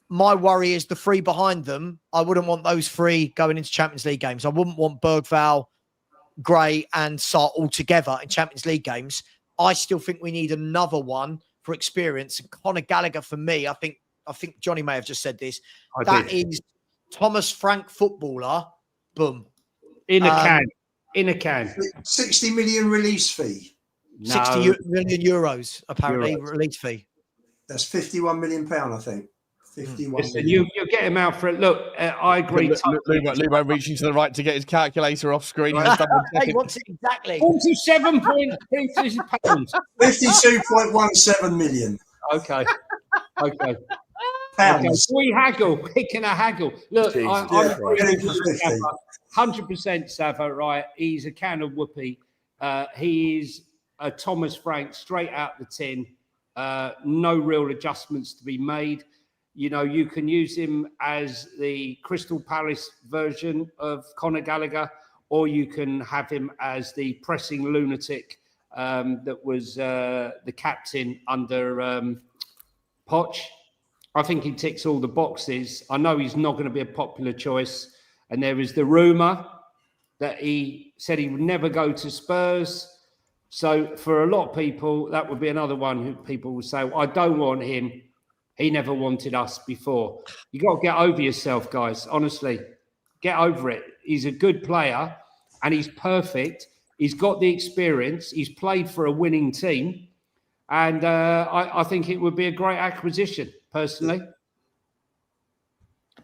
my worry is the three behind them. I wouldn't want those three going into Champions League games. I wouldn't want Bergvall, Gray, and Sarr all together in Champions League games. I still think we need another one for experience. And Conor Gallagher, for me, I think Johnny may have just said this. That is Thomas Frank footballer. Boom. In a can. 60 million release fee. No. 60 million euros, apparently, release fee. That's £51 million, I think. 51 Listen, million. you get him out for it. Look, I agree. Lubo reaching to the right to get his calculator off screen. He wants it exactly. 47.3 pounds. 52.17 million. Okay. Pounds. We haggle. Picking a haggle. Look, I'm 100% Savva, right? He's a can of whoopee. He is a Thomas Frank straight out the tin. No real adjustments to be made. You know, you can use him as the Crystal Palace version of Conor Gallagher, or you can have him as the pressing lunatic that was the captain under Poch. I think he ticks all the boxes. I know he's not going to be a popular choice. And there is the rumour that he said he would never go to Spurs. So for a lot of people, that would be another one who people will say, I don't want him. He never wanted us before. You got to get over yourself, guys. Honestly, get over it. He's a good player and he's perfect. He's got the experience. He's played for a winning team. And I think it would be a great acquisition, personally.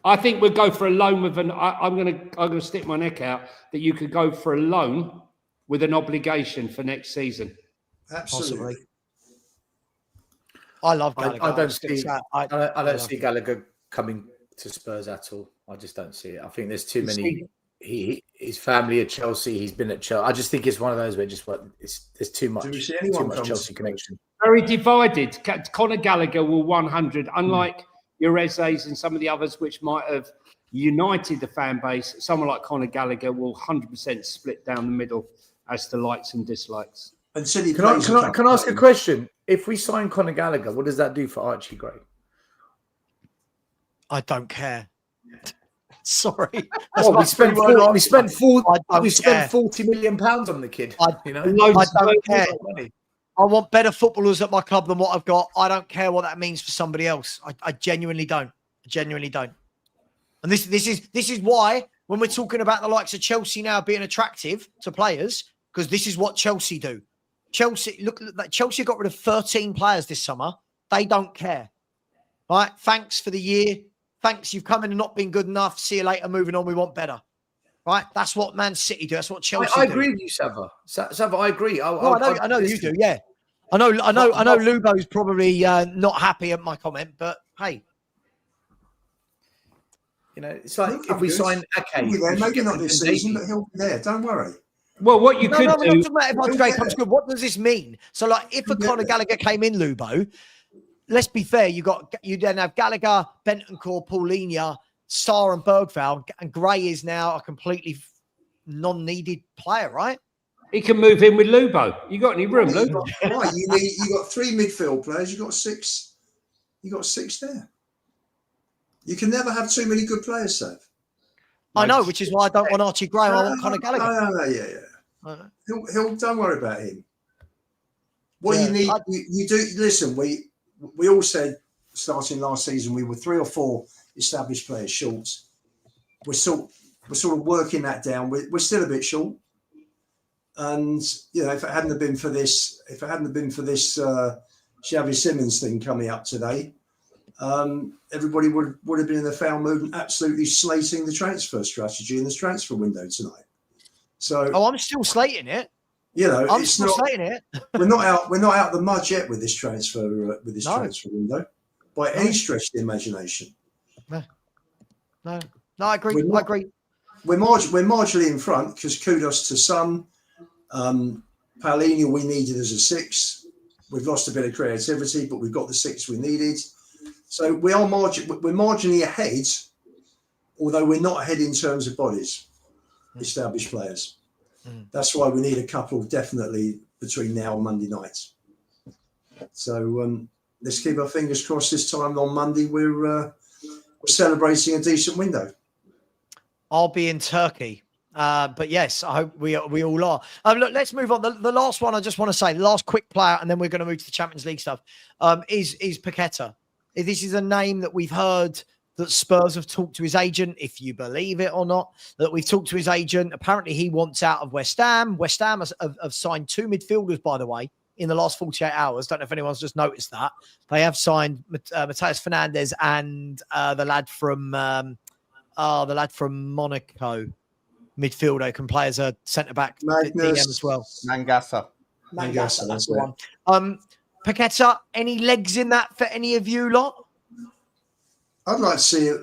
I think we'd go for a loan with I'm gonna stick my neck out that you could go for a loan with an obligation for next season. Absolutely. Possibly. I love Gallagher. I don't see Gallagher coming to Spurs at all. I just don't see it. I think there's too many. His family at Chelsea. He's been at Chelsea. I just think it's one of those where there's too much. Do we see anyone too much Chelsea connection? Very divided. Conor Gallagher will 100, unlike your Eze's and some of the others which might have united the fan base. Someone like Conor Gallagher will 100% split down the middle as to likes and dislikes. And can I ask a question? If we sign Conor Gallagher, what does that do for Archie Gray? I don't care. Sorry. Oh, we spent 40 million pounds on the kid. I don't care. I want better footballers at my club than what I've got. I don't care what that means for somebody else. I genuinely don't. I genuinely don't. And this is why when we're talking about the likes of Chelsea now being attractive to players, because this is what Chelsea do. Chelsea got rid of 13 players this summer. They don't care. Right? Thanks for the year. Thanks, you've come in and not been good enough. See you later. Moving on. We want better. Right? That's what Man City do. That's what Chelsea do. I agree with you, Savva. Savva, I agree. I know you do. Yeah. I know. Lubo's probably not happy at my comment, but hey, it's like if we sign Ake, maybe not this season, but he'll be there. Don't worry. Well, what you could do. What does this mean? So, like, if a Conor Gallagher came in, Lubo, let's be fair. You then have Gallagher, Bentancur, Paulinho, Sarr, and Bergvall, and Gray is now a completely non-needed player, right? He can move in with Lubo. You got any room, Lubo? Right, you got 3 midfield players. You got 6. You got 6 there. You can never have too many good players, Sav. I know, which is why I don't want Archie Gray. I want Conor Gallagher. No, yeah. He'll don't worry about him. What you need, you do. Listen, we all said starting last season we were 3 or 4 established players short. We're sort of working that down. We're still a bit short. And if it hadn't been for this Xavi Simons thing coming up today, everybody would have been in the foul mood and absolutely slating the transfer strategy in this transfer window tonight. So, I'm still slating it. I'm still slating it. We're not out the mud yet with this transfer transfer window by any stretch of the imagination. No, I agree. I agree. We're marginally in front because kudos to Son. Paulinho we needed as a 6. We've lost a bit of creativity, but we've got the 6 we needed. So we're marginally ahead, although we're not ahead in terms of bodies, established players. That's why we need a couple definitely between now and Monday night. So let's keep our fingers crossed this time on Monday. We're celebrating a decent window. I'll be in Turkey. But yes, I hope we all are. Look, let's move on. The last one I just want to say, the last quick player, and then we're going to move to the Champions League stuff, is Paqueta. This is a name that we've heard that Spurs have talked to his agent, if you believe it or not, that we've talked to his agent. Apparently he wants out of West Ham. West Ham have signed 2 midfielders, by the way, in the last 48 hours. Don't know if anyone's just noticed that. They have signed Mateus Fernandes and the lad from Monaco. Midfielder can play as a centre-back DM as well. Mangasa, that's the one. Paqueta, any legs in that for any of you lot? I'd like to see it.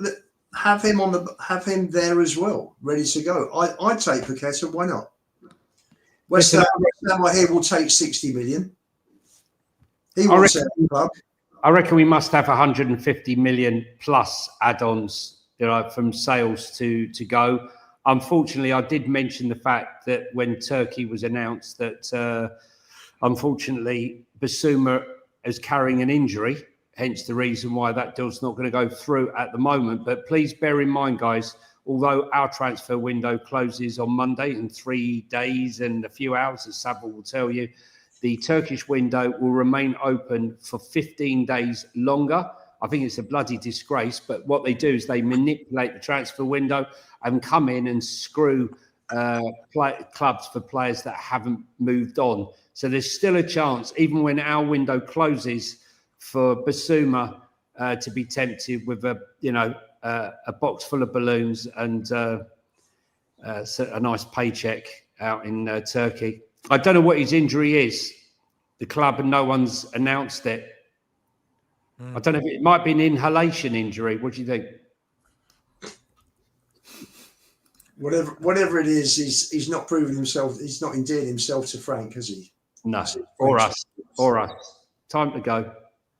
Have him there as well, ready to go. I'd take Paqueta. Why not? West Ham, I hear, will take 60 million. He wants out of the club. I reckon we must have 150 million plus add-ons, from sales to go. Unfortunately, I did mention the fact that when Turkey was announced that, unfortunately, Basuma is carrying an injury, hence the reason why that deal's not going to go through at the moment. But please bear in mind, guys, although our transfer window closes on Monday in 3 days and a few hours, as Savva will tell you, the Turkish window will remain open for 15 days longer. I think it's a bloody disgrace, but what they do is they manipulate the transfer window and come in and screw clubs for players that haven't moved on. So there's still a chance, even when our window closes, for Basuma to be tempted with a box full of balloons and a nice paycheck out in Turkey. I don't know what his injury is. The club and no one's announced it. I don't know if it might be an inhalation injury. What do you think? Whatever it is, he's not proven himself. He's not endeared himself to Frank, has he? No, or us. Time to go.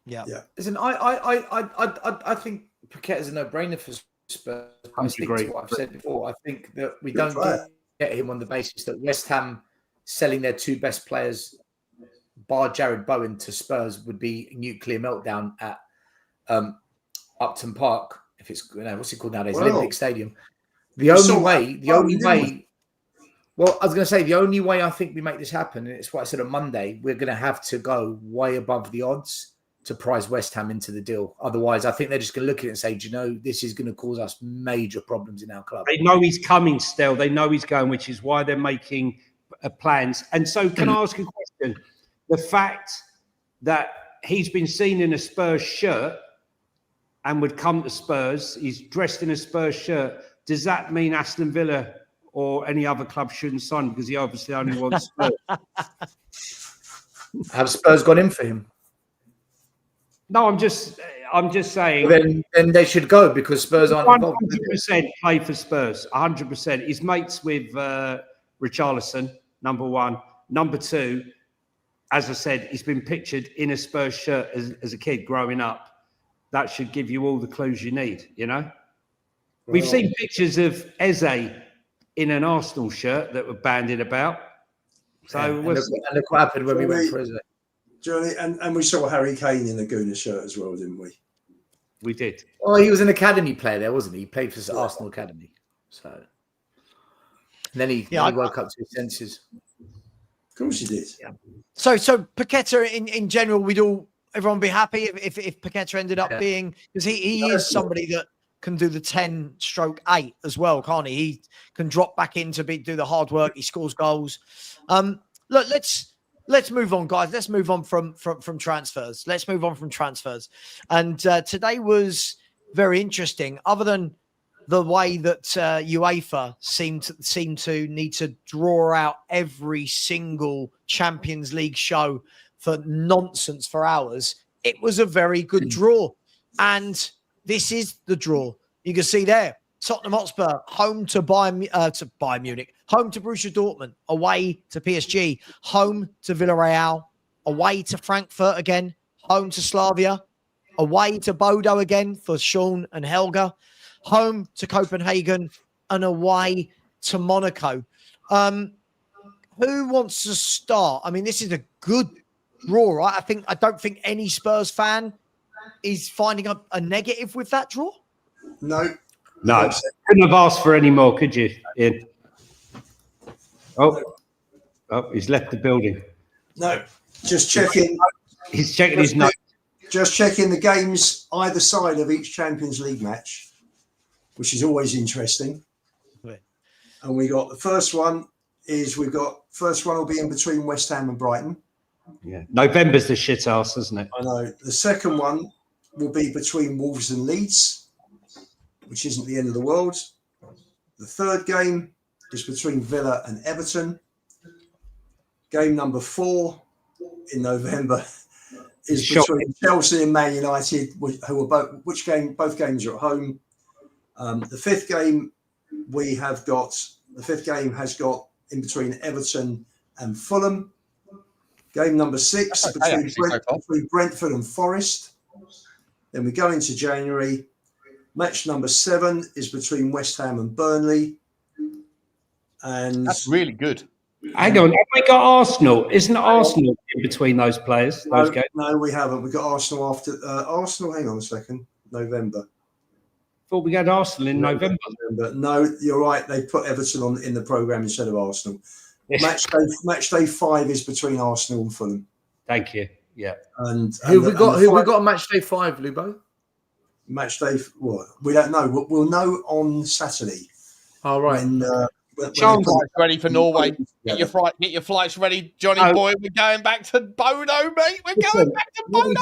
Yeah. Listen, I think Paquette is a no-brainer for Spurs. I stick to what I've said before. I think that we don't get him on the basis that West Ham selling their 2 best players, bar Jared Bowen, to Spurs would be a nuclear meltdown at Upton Park. If it's what's it called nowadays, Olympic Stadium. The only way. Well, I was going to say the only way I think we make this happen, and it's what I said on Monday, we're going to have to go way above the odds to prize West Ham into the deal. Otherwise, I think they're just going to look at it and say, do you know, this is going to cause us major problems in our club. They know he's coming, Stel. They know he's going, which is why they're making plans. And so can I ask a question? The fact that he's been seen in a Spurs shirt and would come to Spurs, he's dressed in a Spurs shirt, does that mean Aston Villa or any other club shouldn't sign him because he obviously only wants Spurs? Have Spurs gone in for him? No, I'm just saying. Well, then they should go because Spurs aren't 100% play for Spurs. 100%. He's mates with Richarlison, number 1. Number 2, as I said, he's been pictured in a Spurs shirt as a kid growing up. That should give you all the clues you need, you know? We've seen pictures of Eze in an Arsenal shirt that were bandied about. So look what happened when we went for Eze. Johnny, and we saw Harry Kane in a Gooner shirt as well, didn't we? We did. Oh, he was an academy player there, wasn't he? He played for Arsenal Academy. So and then he woke up to his senses. Of course he did. Yeah. So Paqueta in general, everyone be happy if Paqueta ended up being, because he is somebody that can do the 10/8 as well, can't he? He can drop back in to do the hard work. He scores goals. Look, let's move on, guys. Let's move on from transfers. Let's move on from transfers. And today was very interesting. Other than the way that UEFA seemed to need to draw out every single Champions League show for nonsense for hours, it was a very good draw. And this is the draw. You can see there, Tottenham Hotspur, home to Bayern Munich, home to Borussia Dortmund, away to PSG, home to Villarreal, away to Frankfurt again, home to Slavia, away to Bodo again for Sean and Helga, home to Copenhagen, and away to Monaco. Who wants to start? I mean, this is a good draw, right? I don't think any Spurs fan is finding a negative with that draw. No. Couldn't have asked for any more, could you, Ian? Oh, he's left the building. No, just checking. He's checking his notes. Just checking the games either side of each Champions League match, which is always interesting. Right. And we got the first one will be in between West Ham and Brighton. Yeah, November's the shit ass, isn't it? I know. The second one will be between Wolves and Leeds, which isn't the end of the world. The third game is between Villa and Everton. Game number 4 in November is between Chelsea and Man United, both games are at home. The fifth game has got in between Everton and Fulham. Game number 6 between Brentford and Forest. Then we go into January. Match number 7 is between West Ham and Burnley. And that's really good. Hang on, have we got Arsenal? Isn't Arsenal in between those players? No, we haven't. We've got Arsenal after Arsenal. Hang on a second. November. Thought we had Arsenal in November. But no, you're right. They put Everton on in the programme instead of Arsenal. Yes. Match day 5 is between Arsenal and Fulham. Thank you. Yeah. And who we got on match day 5, Lubo? Match day, what? We don't know. We'll know on Saturday. All right. Sean's ready for Norway. Get your flights ready, Johnny boy. We're going back to Bodo, mate. We're going back to Bodo.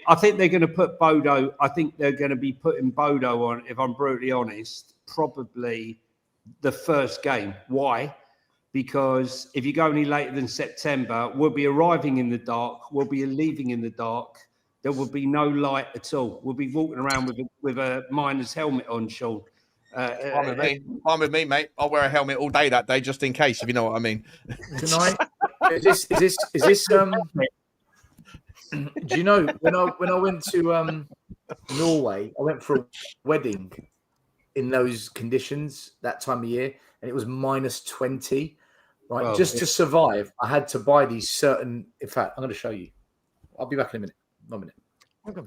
I think they're going to put Bodo. I think they're going to be putting Bodo on, if I'm brutally honest, probably the first game. Why? Because if you go any later than September, we'll be arriving in the dark. We'll be leaving in the dark. There will be no light at all. We'll be walking around with a miner's helmet on, Sean. Fine with me, mate. I'll wear a helmet all day that day just in case, if you know what I mean. Tonight, is this? Do you know when I went to Norway, I went for a wedding in those conditions that time of year, and it was -20. Right, well, just to survive, I had to buy these certain. In fact, I'm going to show you. I'll be back in a minute. 1 minute.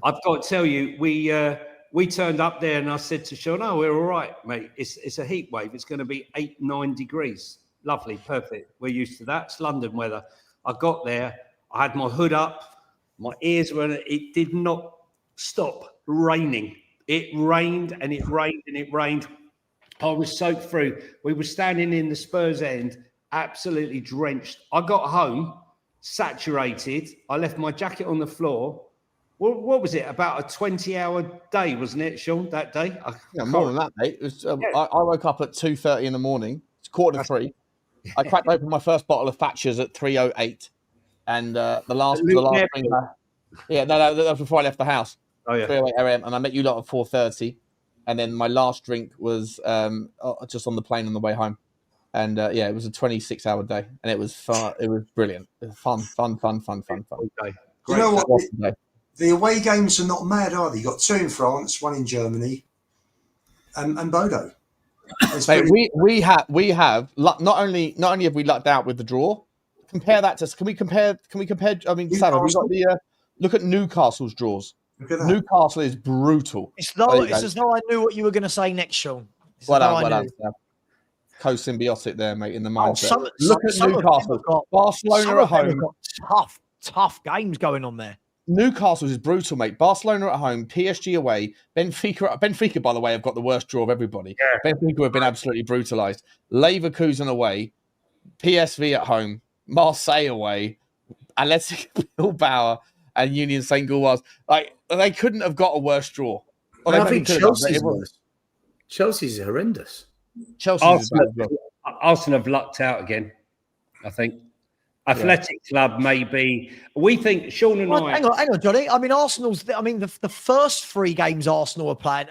I've got to tell you, we turned up there and I said to Sean, "Oh, we're all right, mate. It's a heat wave. It's going to be 8-9 degrees. Lovely, perfect. We're used to that. It's London weather." I got there. I had my hood up. My ears were. It did not stop raining. It rained and it rained and it rained. I was soaked through. We were standing in the Spurs end, absolutely drenched. I got home, saturated. I left my jacket on the floor. What was it? About a 20-hour day, wasn't it, Sean, that day? More than that, mate. It was, I woke up at 2:30 in the morning. It's 2:45. I cracked open my first bottle of Thatcher's at 3:08. And the last drink. That was before I left the house. Oh, yeah. 3:08 a.m. And I met you lot at 4:30. And then my last drink was just on the plane on the way home. And it was a 26-hour day. And it was fun. It was brilliant. It was fun. Okay. You know what? The away games are not mad, are they? You got 2 in France, 1 in Germany, and Bodo. Mate, we have not only have we lucked out with the draw. Compare that to. Can we compare? I mean, Savva, we got the look at Newcastle's draws. Newcastle is brutal. It's as though I knew what you were going to say next, Sean. Well done. Co-symbiotic there, mate, in the mindset. Look at Newcastle. Barcelona at home. Tough games going on there. Newcastle is brutal, mate. Barcelona at home, PSG away, Benfica, by the way, have got the worst draw of everybody. Yeah. Benfica have been absolutely brutalised. Leverkusen away, PSV at home, Marseille away, Athletic Bilbao, and Union St. Gilloise. Like, they couldn't have got a worse draw. Well, I think Chelsea's horrendous. Arsenal have lucked out again, I think. Athletic Club, maybe. We think Sean and I. Hang on, Johnny. I mean, the first 3 games Arsenal are playing.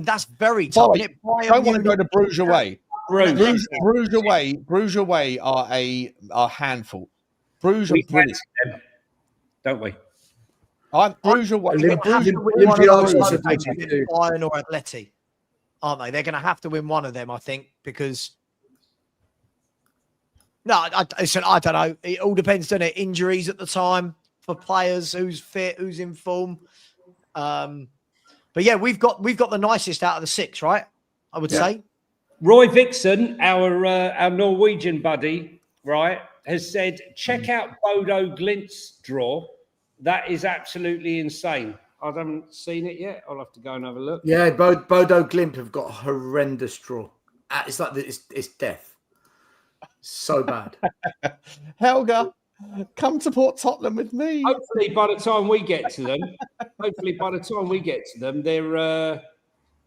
That's very tough. Don't want to go to Bruges away. Bruges away are a handful. Bruges are brilliant, don't we? Bruges away. Bayern or Atleti, aren't they? They're going to have to win one of them, I think, because. No, I don't know. It all depends, doesn't it? Injuries at the time for players, who's fit, who's in form. But yeah, we've got the nicest out of the 6, right? I would say. Roy Vixen, our Norwegian buddy, right, has said, check out Bodo Glint's draw. That is absolutely insane. I haven't seen it yet. I'll have to go and have a look. Yeah, Bodo Glimt have got a horrendous draw. It's like it's death. So bad. Helga, come support Tottenham with me. Hopefully, by the time we get to them, they're.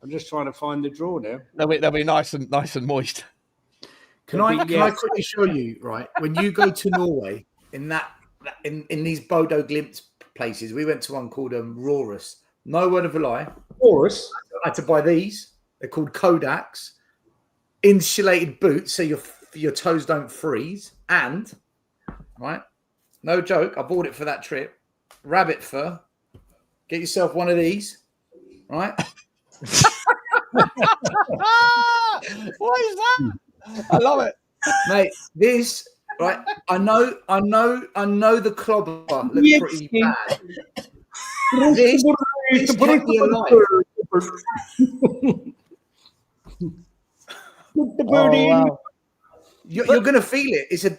I'm just trying to find the draw now. They'll be nice and moist. Can I quickly show you? Right, when you go to Norway, in these Bodo Glimt places, we went to one called Rorus. No word of a lie. Rorus. I had to buy these. They're called Kodaks. Insulated boots, so your toes don't freeze, and right, no joke, I bought it for that trip. Rabbit fur. Get yourself one of these, right? What is that? I love it, mate. This right. I know. The clobber looks pretty bad. This kept me alive. Wow. You're going to feel it. It's a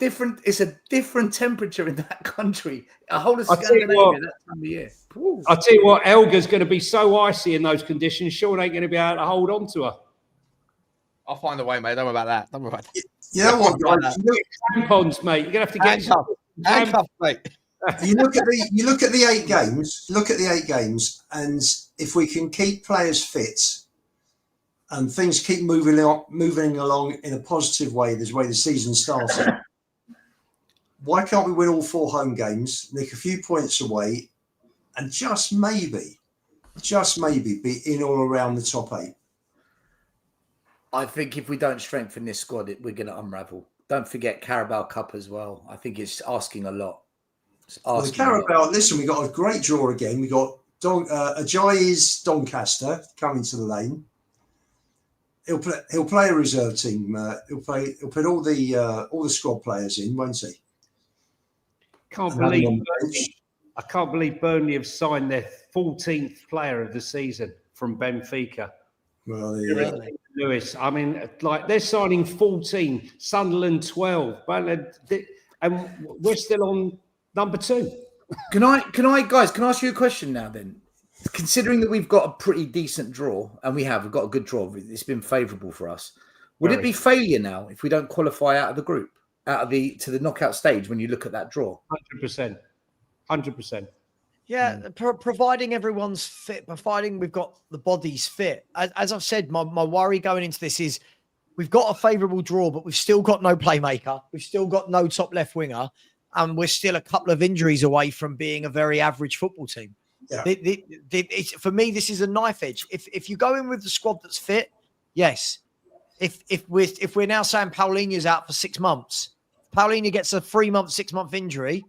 different temperature in that country. A whole of Scandinavia that time of year. Ooh. I'll tell you what, Elga's going to be so icy in those conditions. Sean ain't going to be able to hold on to her. I'll find a way, mate. Don't worry about that. Don't worry about that. You know what, guys? Tampons, mate. You're going to have to get handcuffs, mate. You look at the 8 games. Look at the 8 games, and if we can keep players fit and things keep moving along in a positive way, the way the season started, why can't we win all 4 home games, nick a few points away, and just maybe be in or around the top 8? I think if we don't strengthen this squad, we're going to unravel. Don't forget Carabao Cup as well. I think it's asking a lot. Well, the Carabao, listen, we got a great draw again. We got Ajayi's Doncaster coming to the lane. He'll play a reserve team. He'll put all the squad players in, won't he? I can't believe Burnley have signed their 14th player of the season from Benfica. Well, Lewis. I mean, like they're signing 14, Sunderland 12, and we're still on number 2. Can I ask you a question now then? Considering that we've got a pretty decent draw, and we've got a good draw, it's been favourable for us. Would it be failure now if we don't qualify out of the group, to the knockout stage when you look at that draw? 100%. Yeah, providing everyone's fit, providing we've got the bodies fit. As I've said, my worry going into this is we've got a favourable draw, but we've still got no playmaker. We've still got no top left winger, and we're still a couple of injuries away from being a very average football team. Yeah. For me, this is a knife edge. If you go in with the squad that's fit, yes. If we're now saying Paulinho's out for 6 months, Paulinho gets a 3-month, 6-month injury.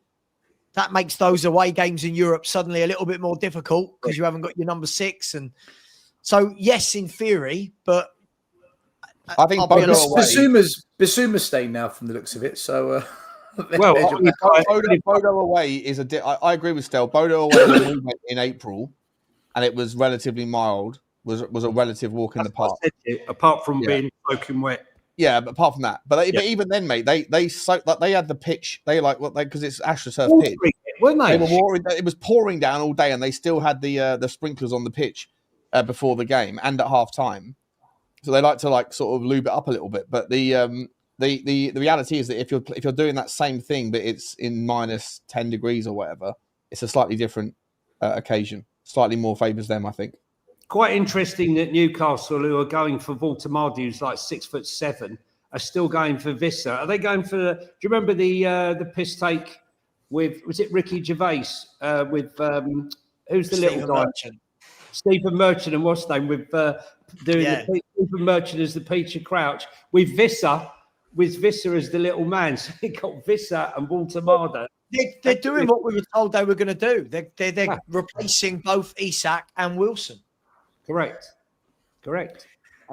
That makes those away games in Europe suddenly a little bit more difficult because you haven't got your number 6. And so, yes, in theory, but I think Bissouma's staying now from the looks of it. So, Bodo away is I agree with Stel. Bodo away when we went in April, and it was relatively mild. Was a relative walk in the park. Apart from being soaking wet. Yeah, but apart from that, but even then, mate, they had the pitch. Because it's AstroTurf pitch, weren't they? It was pouring down all day, and they still had the sprinklers on the pitch before the game and at half time. So they like to sort of lube it up a little bit. But the reality is that if you're doing that same thing, but it's in minus 10 degrees or whatever, it's a slightly different occasion. Slightly more favours them, I think. Quite interesting that Newcastle, who are going for Voltemade, who's like 6'7", are still going for Visser. Are they going for? Do you remember the piss take with? Was it Ricky Gervais with who's the little guy? Stephen Merchant, and what's his name with Stephen Merchant as the Peter Crouch with Visser as the little man. So they got Visser and Voltemade. They're doing what we were told they were going to do. They're replacing both Isak and Wilson. Correct.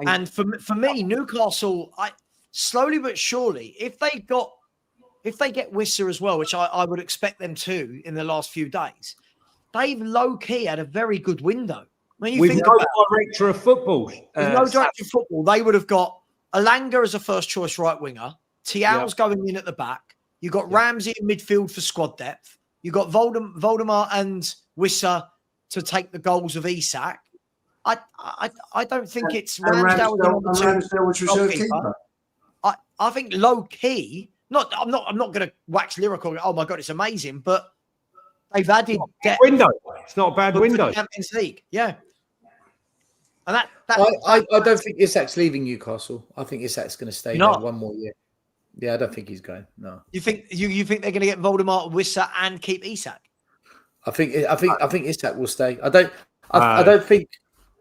And for me, Newcastle, slowly but surely, if they get Wisser as well, which I would expect them to in the last few days, they've low key had a very good window. When you think about director of football, no director of football, they would have got Alanga as a first choice right winger. Tial's going in at the back. You got Ramsey in midfield for squad depth. You got Voldemar and Wisser to take the goals of Isak. I don't think it's Ramsdale, which was keeper. I think low key. I'm not going to wax lyrical. Oh my god, it's amazing! But they've added window. It's not a bad window. Champions League, yeah. And I don't think Isak's leaving Newcastle. I think Isak's going to stay there one more year. Yeah, I don't think he's going. No. You think they're going to get Voldemar, Wisser, and keep Isak? I think Isak will stay. I don't think.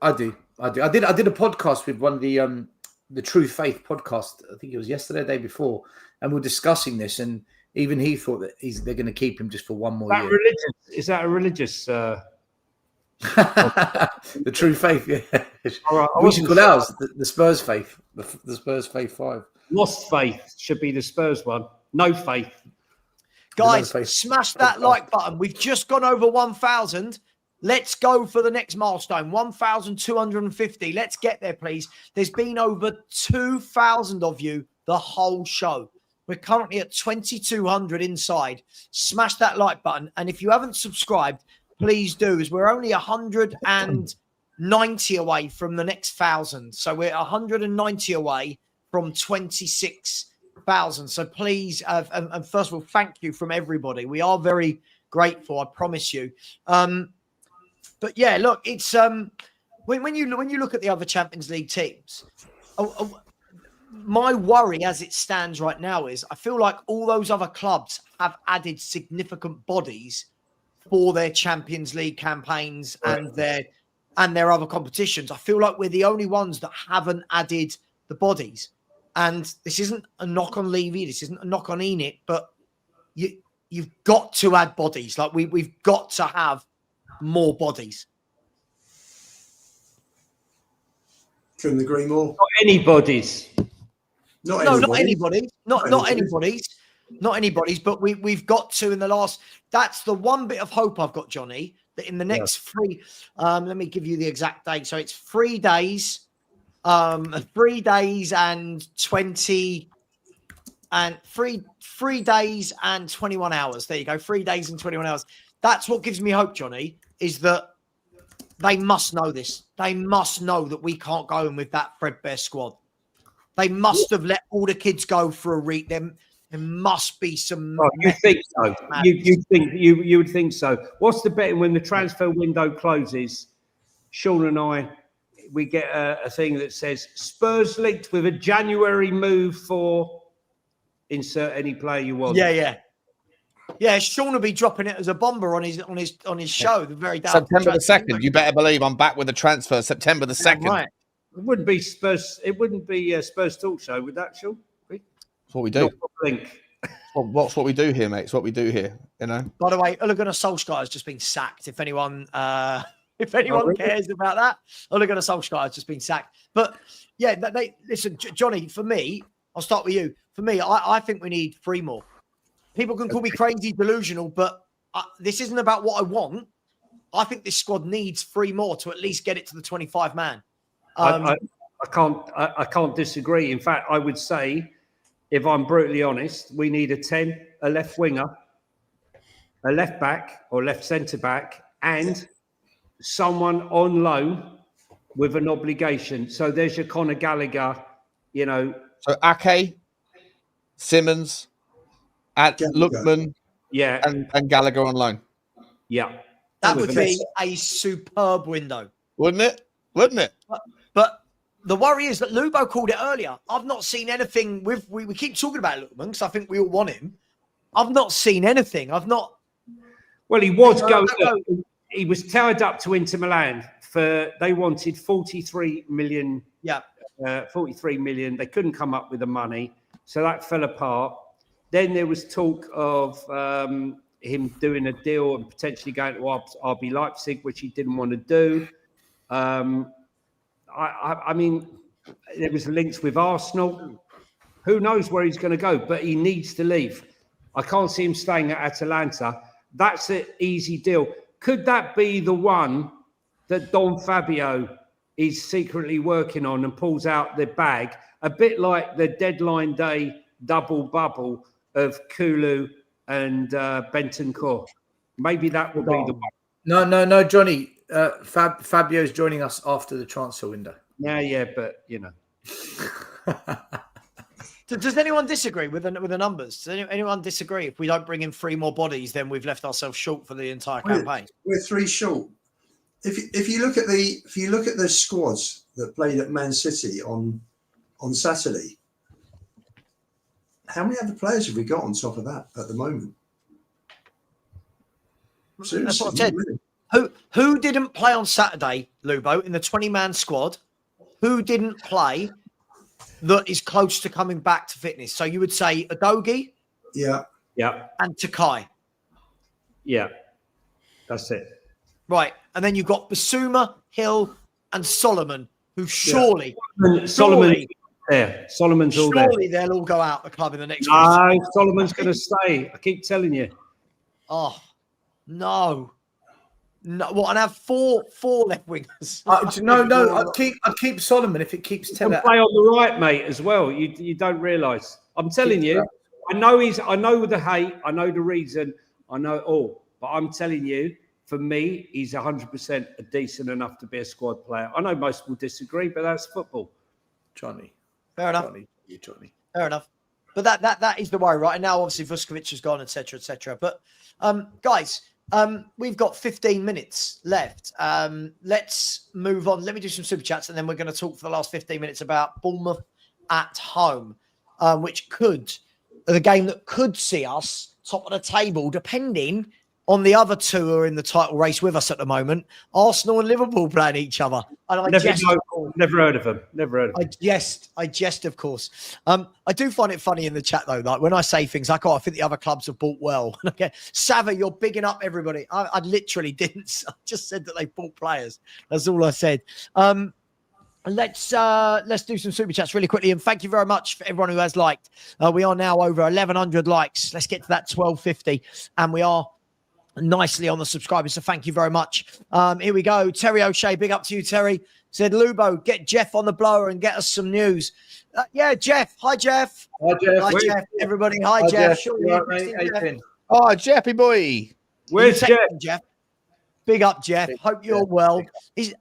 I do. I did a podcast with one of the True Faith podcast. I think it was yesterday, the day before, and we're discussing this. And even he thought that they're going to keep him just for one more year. Is that a religious? The True Faith, yeah. Right, we should call ours the Spurs Faith. The Spurs Faith 5. Lost faith should be the Spurs one. No faith. Guys, smash that like button. We've just gone over 1,000. Let's go for the next milestone, 1,250. Let's get there, please. There's been over 2,000 of you the whole show. We're currently at 2,200 inside. Smash that like button. And if you haven't subscribed, please do, as we're only 190 away from the next 1,000. So we're 190 away from 26,000. So please, and first of all, thank you from everybody. We are very grateful, I promise you. But yeah, look, it's when you look at the other Champions League teams, my worry as it stands right now is I feel like all those other clubs have added significant bodies for their Champions League campaigns and their other competitions. I feel like we're the only ones that haven't added the bodies. And this isn't a knock on Levy, this isn't a knock on Enid, but you've got to add bodies. Like we've got to have more bodies. Couldn't agree more. Not anybody's. Not anybody's. Not anybody's, but we've got to in the last. That's the one bit of hope I've got, Johnny, that in the next 3, let me give you the exact date. So it's 3 days, 3 days and 20 and 3 days and 21 hours. There you go. 3 days and 21 hours. That's what gives me hope, Johnny, is that they must know this. They must know that we can't go in with that threadbare squad. They must have let all the kids go for a read. There must be some. Oh, you think so? You would think so. What's the betting when the transfer window closes? Sean and I, we get a thing that says Spurs linked with a January move for insert any player you want. Yeah, Sean will be dropping it as a bomber on his show the very day. September the 2nd. You better believe I'm back with the transfer. September the 2nd. Right. It wouldn't be Spurs. It wouldn't be Spurs talk show, would that, Sean? That's what we do. Link. What's what we do here, mate? It's what we do here. You know. By the way, Ole Gunnar Solskjaer has just been sacked. If anyone cares about that, Ole Gunnar Solskjaer has just been sacked. But yeah, listen, Johnny. For me, I'll start with you. For me, I think we need 3 more. People can call me crazy, delusional, but this isn't about what I want. I think this squad needs 3 more to at least get it to the 25 man. I can't disagree. In fact, I would say, if I'm brutally honest, we need a 10, a left winger, a left back or left centre back, and someone on loan with an obligation. So there's your Conor Gallagher, you know. So Ake, Simons, Lookman, and Gallagher on loan. Yeah, that would be a superb window, wouldn't it? Wouldn't it? But the worry is that Lubo called it earlier. I've not seen anything with. We keep talking about Lookman because I think we all want him. I've not seen anything. I've not. Well, he was going. He was tied up to Inter Milan for. They wanted 43 million. Yeah. 43 million. They couldn't come up with the money, so that fell apart. Then there was talk of him doing a deal and potentially going to RB Leipzig, which he didn't want to do. I mean, there was links with Arsenal. Who knows where he's going to go? But he needs to leave. I can't see him staying at Atalanta. That's an easy deal. Could that be the one that Don Fabio is secretly working on and pulls out the bag? A bit like the deadline day double bubble of Kulu and Bentancur. Maybe that will be the one. No, Johnny. Fabio's joining us after the transfer window. Yeah, but you know. Does anyone disagree with the numbers? Does anyone disagree? If we don't bring in 3 more bodies, then we've left ourselves short for the entire campaign. We're 3 short. If you look at the squads that played at Man City on Saturday, how many other players have we got on top of that at the moment? Seriously, that's what I said. Who didn't play on Saturday, Lubo, in the 20-man squad? Who didn't play that is close to coming back to fitness? So you would say Adogi? Yeah. And Takai? Yeah. That's it. Right. And then you've got Basuma, Hill, and Solomon, who surely... Solomon's all there. Surely they'll all go out the club in the next week. No, Solomon's going to stay. I keep telling you. Oh, no. No, what? And have four left wingers. I'd keep Solomon if it keeps Can play on the right, mate, as well. You don't realise. I'm telling you. I know the hate. I know the reason. I know it all. But I'm telling you, for me, he's 100% decent enough to be a squad player. I know most will disagree, but that's football. Johnny. Fair enough. Johnny. Fair enough. But that is the worry, right? And now, obviously, Vuskovic has gone, etc., etc. But, guys, we've got 15 minutes left. Let's move on. Let me do some super chats, and then we're going to talk for the last 15 minutes about Bournemouth at home, the game that could see us top of the table, depending on the other two who are in the title race with us at the moment. Arsenal and Liverpool playing each other. And never heard of them. I jest, of course. I do find it funny in the chat, though. Like when I say things like, I think the other clubs have bought well. Okay, Savva, you're bigging up everybody. I literally didn't. I just said that they bought players. That's all I said. Let's do some super chats really quickly. And thank you very much for everyone who has liked. We are now over 1,100 likes. Let's get to that 1,250. And we are nicely on the subscribers, so thank you very much. Here we go. Terry O'Shea, big up to you, Terry. Said, Lubo, get Jeff on the blower and get us some news. Yeah, Jeff. Hi, Jeff. Hi, Jeff. Everybody. Hi, Jeff. Sure, Oh, Jeffy boy. Where's Jeff? Big up, Jeff. Hope you're well.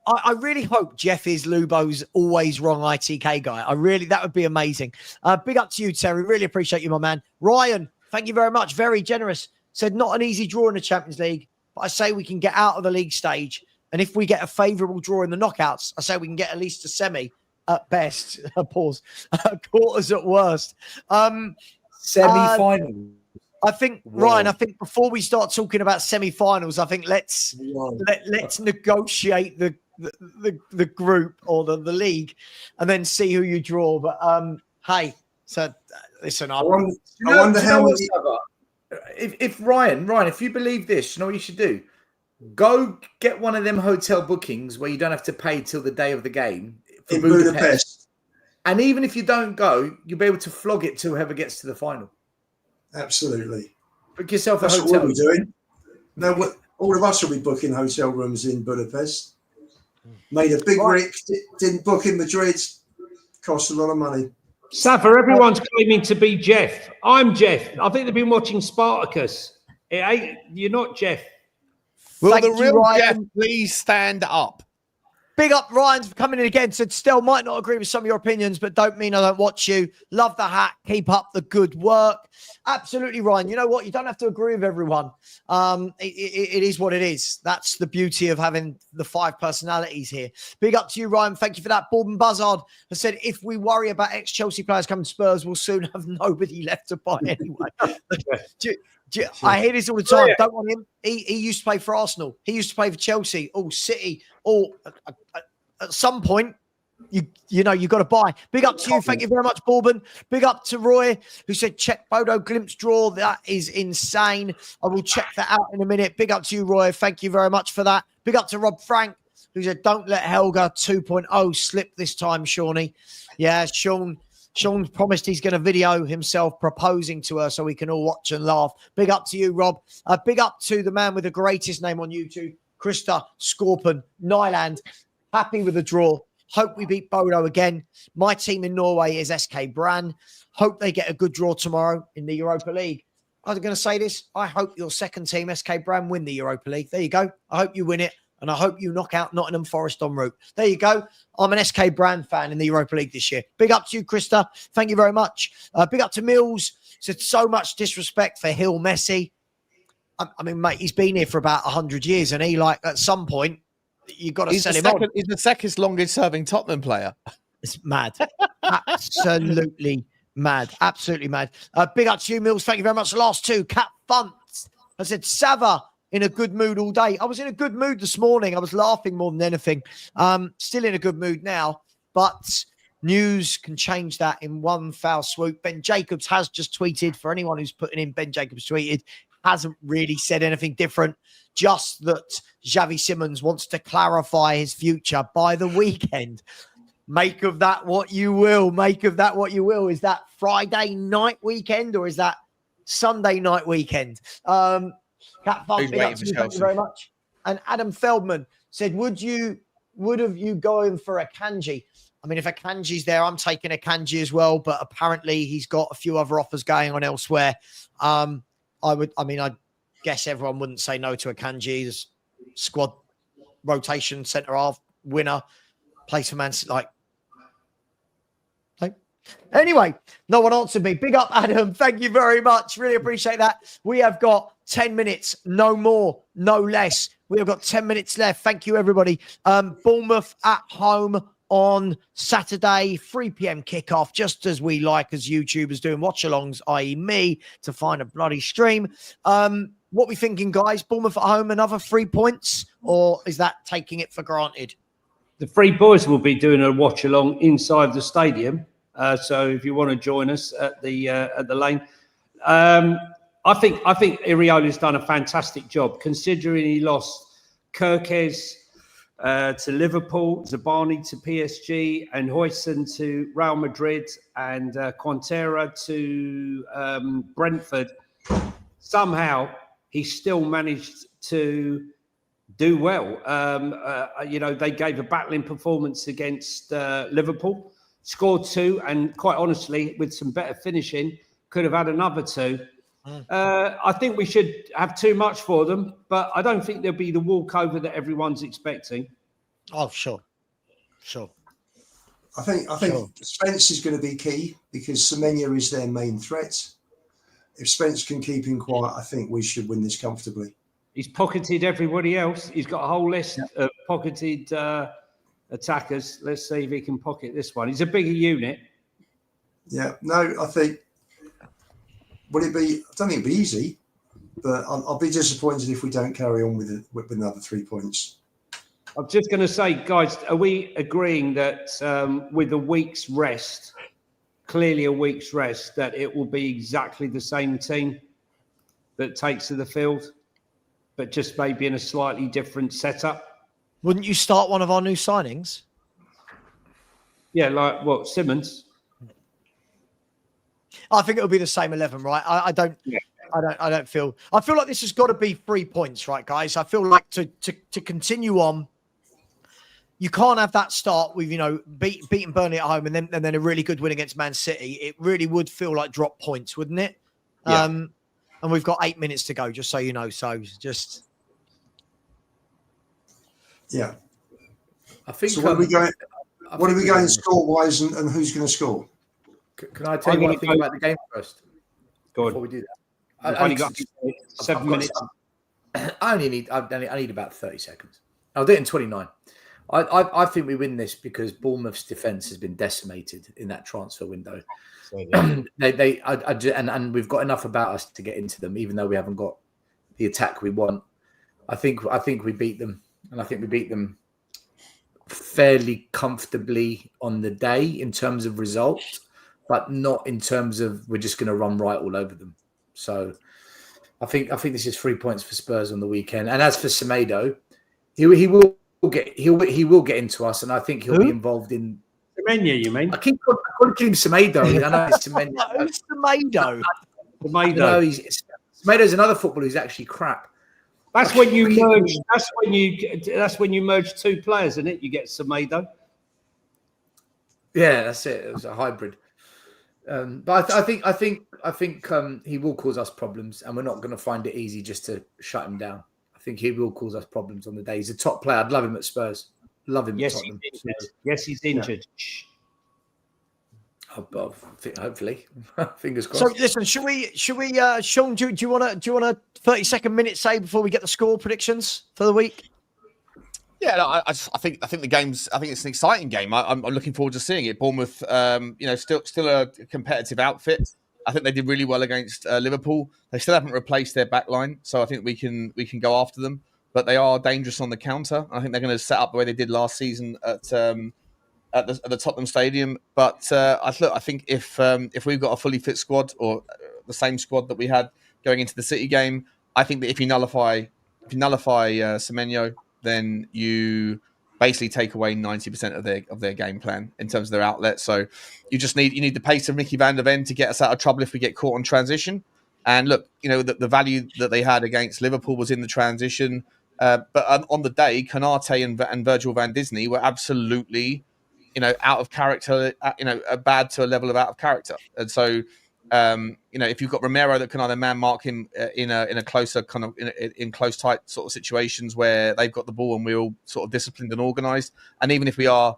I really hope Jeff is Lubo's always wrong ITK guy. That would be amazing. Big up to you, Terry. Really appreciate you, my man. Ryan, thank you very much. Very generous. Said not an easy draw in the Champions League, but I say we can get out of the league stage. And if we get a favourable draw in the knockouts, I say we can get at least a semi at best. Pause. Quarters at worst. Semi-final. I think, Ryan, before we start talking about semi-finals, I think let's negotiate the group or the league and then see who you draw. But hey, so listen, I wonder how if Ryan, if you believe this, you know what you should do? Go get one of them hotel bookings where you don't have to pay till the day of the game in Budapest. And even if you don't go, you'll be able to flog it to whoever gets to the final. Absolutely. Book yourself That's a hotel. What we'll be doing. No, all of us will be booking hotel rooms in Budapest. Made a big rick, didn't book in Madrid. Cost a lot of money. Savva, everyone's claiming to be Jeff. I'm Jeff. I think they've been watching Spartacus. You're not Jeff. Will the real Jeff please stand up? Big up, Ryan, for coming in again. Said, Stel might not agree with some of your opinions, but don't mean I don't watch you. Love the hat. Keep up the good work. Absolutely, Ryan. You know what? You don't have to agree with everyone. It is what it is. That's the beauty of having the 5 personalities here. Big up to you, Ryan. Thank you for that. Borden Buzzard has said, if we worry about ex-Chelsea players coming to Spurs, we'll soon have nobody left to buy anyway. I hear this all the time. Don't want him. He used to play for Arsenal. He used to play for Chelsea or City. Or at some point, you know, you've got to buy. Big up to you. Thank you very much, Bourbon. Big up to Roy, who said, check Bodo Glimpse draw. That is insane. I will check that out in a minute. Big up to you, Roy. Thank you very much for that. Big up to Rob Frank, who said, don't let Helga 2.0 slip this time, Shawnee. Yeah, Sean promised he's going to video himself proposing to her so we can all watch and laugh. Big up to you, Rob. Big up to the man with the greatest name on YouTube, Krista Skorpen Nyland. Happy with the draw. Hope we beat Bodo again. My team in Norway is SK Brann. Hope they get a good draw tomorrow in the Europa League. I was going to say this. I hope your second team, SK Brann, win the Europa League. There you go. I hope you win it. And I hope you knock out Nottingham Forest en route. There you go. I'm an SK Brann fan in the Europa League this year. Big up to you, Krista. Thank you very much. Big up to Mills. Said so much disrespect for Hill Messi. I mean, mate, he's been here for about 100 years. And he, like, at some point, you've got to sell him on. He's the second longest serving Tottenham player. It's mad. Absolutely mad. Absolutely mad. Big up to you, Mills. Thank you very much. The last two. Cat Funtz. I said, Savva. In a good mood all day. I was in a good mood this morning. I was laughing more than anything. Still in a good mood now, but news can change that in one foul swoop. Ben Jacobs has just tweeted. For anyone who's putting in Ben Jacobs tweeted, hasn't really said anything different. Just that Xavi Simons wants to clarify his future by the weekend. Make of that what you will. Make of that what you will. Is that Friday night weekend or is that Sunday night weekend? Cat Fun, big up to you. Thank you very much. And Adam Feldman said, would have you gone for Akanji? I mean, if Akanji's there, I'm taking Akanji as well, but apparently he's got a few other offers going on elsewhere. I guess everyone wouldn't say no to Akanji. He's squad rotation centre half winner, plays for Man City. Anyway, no one answered me. Big up, Adam. Thank you very much. Really appreciate that. We have got 10 minutes, no more, no less. We have got 10 minutes left. Thank you, everybody. Bournemouth at home on Saturday, 3 p.m. kickoff, just as we like as YouTubers doing watch-alongs, i.e. me, to find a bloody stream. What we thinking, guys? Bournemouth at home, another 3 points, or is that taking it for granted? The three boys will be doing a watch-along inside the stadium. So if you want to join us at the lane, I think Iriola's done a fantastic job considering he lost Kirkes to Liverpool, Zabani to PSG, and Huijsen to Real Madrid, and Quintera to Brentford. Somehow he still managed to do well. They gave a battling performance against Liverpool. Scored 2, and quite honestly, with some better finishing, could have had another 2. I think we should have too much for them, but I don't think there'll be the walkover that everyone's expecting. Oh, sure. I think Spence is going to be key because Semenyo is their main threat. If Spence can keep him quiet, I think we should win this comfortably. He's pocketed everybody else. He's got a whole list of pocketed attackers. Let's see if he can pocket this one. He's a bigger unit. Yeah, no, I think. Would it be? I don't think it'd be easy, but I'll be disappointed if we don't carry on with another 3 points. I'm just going to say, guys, are we agreeing that with a week's rest, clearly a week's rest, that it will be exactly the same team that takes to the field, but just maybe in a slightly different setup? Wouldn't you start one of our new signings? Yeah, like what, Simons? I think it'll be the same 11, right? I feel like this has got to be 3 points, right, guys? I feel like to continue on, you can't have that start with, beating Burnley at home and then a really good win against Man City. It really would feel like drop points, wouldn't it? Yeah. And we've got 8 minutes to go, just so you know. So just. Yeah. I think. So what are we going score-wise and who's going to score? Can I tell you what I think about the game first? Go on. Before we do that. I've only got 7 minutes. I need about 30 seconds. I'll do it in 29. I think we win this because Bournemouth's defence has been decimated in that transfer window. And we've got enough about us to get into them, even though we haven't got the attack we want. I think we beat them, and I think we beat them fairly comfortably on the day in terms of results, but not in terms of we're just going to run right all over them. So I think this is 3 points for Spurs on the weekend. And as for Semedo, he will get into us, and I think he'll be involved in. Semenyo, you mean? I keep calling him Semedo. I know it's Semenyo. Who's Semedo? Semedo's another footballer who's actually crap. That's when you merge. That's when you merge two players, isn't it? You get Semedo. Yeah, that's it. It was a hybrid. But I think he will cause us problems, and we're not going to find it easy just to shut him down. I think he will cause us problems on the day. He's a top player. I'd love him at Spurs. Love him at Tottenham. Yes, he's injured. Yeah. Hopefully, fingers crossed. So listen, should we, Sean? Do you want a 30-second minute say before we get the score predictions for the week? Yeah, I think the game's. I think it's an exciting game. I'm looking forward to seeing it. Bournemouth, still a competitive outfit. I think they did really well against Liverpool. They still haven't replaced their back line, so I think we can go after them. But they are dangerous on the counter. I think they're going to set up the way they did last season at the Tottenham Stadium. But I think if we've got a fully fit squad or the same squad that we had going into the City game, I think that if you nullify Semenyo, then you basically take away 90% of their game plan in terms of their outlet. So you need the pace of Mickey van der Ven to get us out of trouble if we get caught on transition. And look, the value that they had against Liverpool was in the transition. But on the day, Canate and Virgil van Disney were absolutely, out of character, bad to a level of out of character. And so, if you've got Romero that can either man mark him in a closer kind of in close tight sort of situations where they've got the ball and we're all sort of disciplined and organised, and even if we are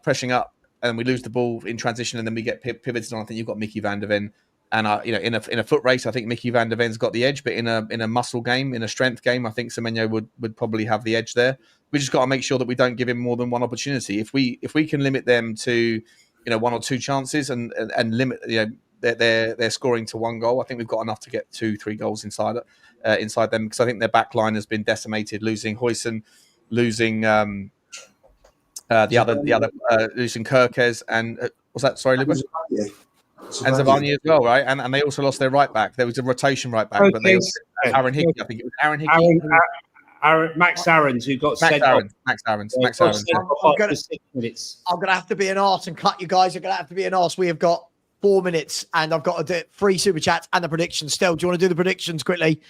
pressing up and we lose the ball in transition and then we get pivoted on, I think you've got Mickey van der Ven. And in a foot race, I think Mickey van der Ven's got the edge, but in a muscle game, in a strength game, I think Semenyo would probably have the edge there. We just got to make sure that we don't give him more than one opportunity. If we can limit them to 1 or 2 chances and limit their scoring to 1 goal, I think we've got enough to get 2-3 goals inside them, because I think their back line has been decimated, losing Huijsen, losing losing Kirkes and was that Luba? And Zavani as well, right? And they also lost their right back. There was a rotation right back, but they also Aaron Hickey. I think it was Aaron Hickey. Max Aarons, who got sent off. Max Aarons. I'm going to have to be an arse and cut you guys. I'm going to have to be an arse. We have got 4 minutes, and I've got to do 3 super chats and the predictions. Stel, do you want to do the predictions quickly?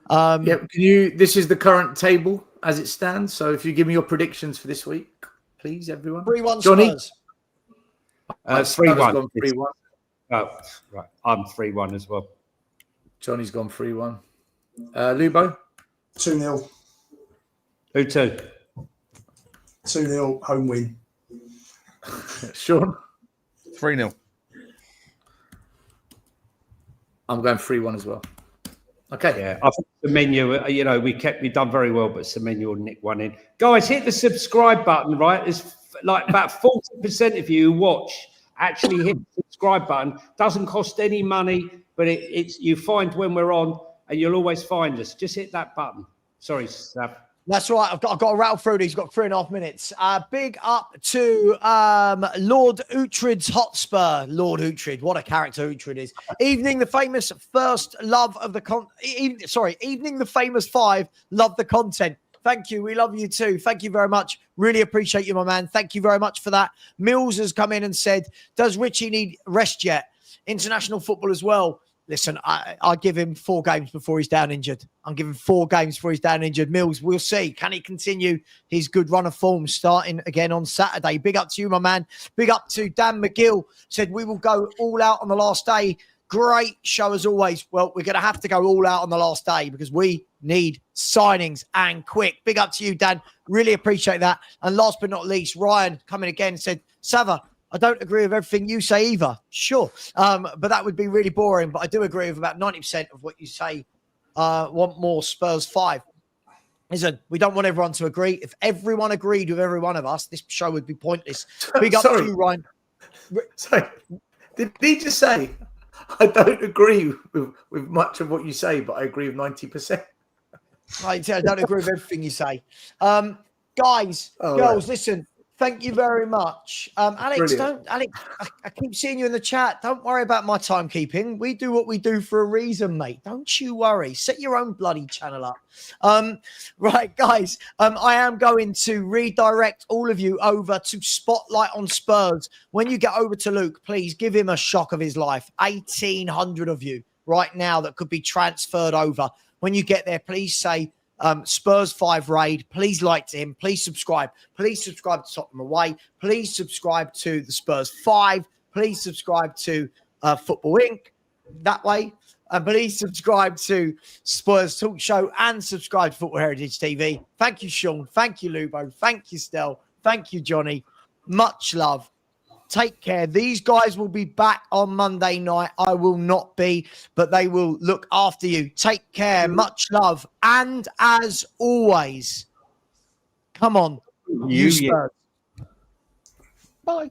Can you? This is the current table as it stands. So if you give me your predictions for this week, please, everyone. 3-1 Johnny. Spurs. 3-1. 3-1. Oh, right. I'm 3-1 as well. Johnny's gone 3-1. Lubo? 2-0. Who to? 2-0 home win. Sean? 3-0. I'm going 3-1 as well. Okay. Yeah, I think Semenyo, we've done very well, but Semenyo will nick one in. Guys, hit the subscribe button, right? There's like about 40% of you who watch actually hit the subscribe button. Doesn't cost any money, but it's you find when we're on, and you'll always find us. Just hit that button. Sorry, Sav. That's right. I've got to rattle through these. Got 3.5 minutes. Big up to Lord Uhtred's Hotspur. Lord Uhtred, what a character Uhtred is. Evening the famous first love of the Evening the famous 5 love the content. Thank you. We love you too. Thank you very much. Really appreciate you, my man. Thank you very much for that. Mills has come in and said, does Richie need rest yet? International football as well. Listen, I give him 4 games before he's down injured. I'm giving 4 games before he's down injured. Mills, we'll see. Can he continue his good run of form starting again on Saturday? Big up to you, my man. Big up to Dan McGill. Said, we will go all out on the last day. Great show as always. Well, we're going to have to go all out on the last day because we need signings and quick. Big up to you, Dan. Really appreciate that. And last but not least, Ryan coming again said, Savva, I don't agree with everything you say either. Sure. But that would be really boring. But I do agree with about 90% of what you say. Want more Spurs 5. Listen, we don't want everyone to agree. If everyone agreed with every one of us, this show would be pointless. Big up to you, Ryan. Sorry. Did he just say, I don't agree with much of what you say, but I agree with 90%? I don't agree with everything you say. Guys, girls, listen. Thank you very much. Alex, Alex, I keep seeing you in the chat. Don't worry about my timekeeping. We do what we do for a reason, mate. Don't you worry. Set your own bloody channel up. Right, guys, I am going to redirect all of you over to Spotlight on Spurs. When you get over to Luke, please give him a shock of his life. 1,800 of you right now that could be transferred over. When you get there, please say, Spurs 5 raid. Please like to him. Please subscribe. Please subscribe to Tottenham Away. Please subscribe to the Spurs 5. Please subscribe to Football Inc. That way. And please subscribe to Spurs Talk Show and subscribe to Football Heritage TV. Thank you, Sean. Thank you, Lubo. Thank you, Stel. Thank you, Johnny. Much love. Take care. These guys will be back on Monday night. I will not be, but they will look after you. Take care. Much love. And as always, come on, you Spurs. Bye.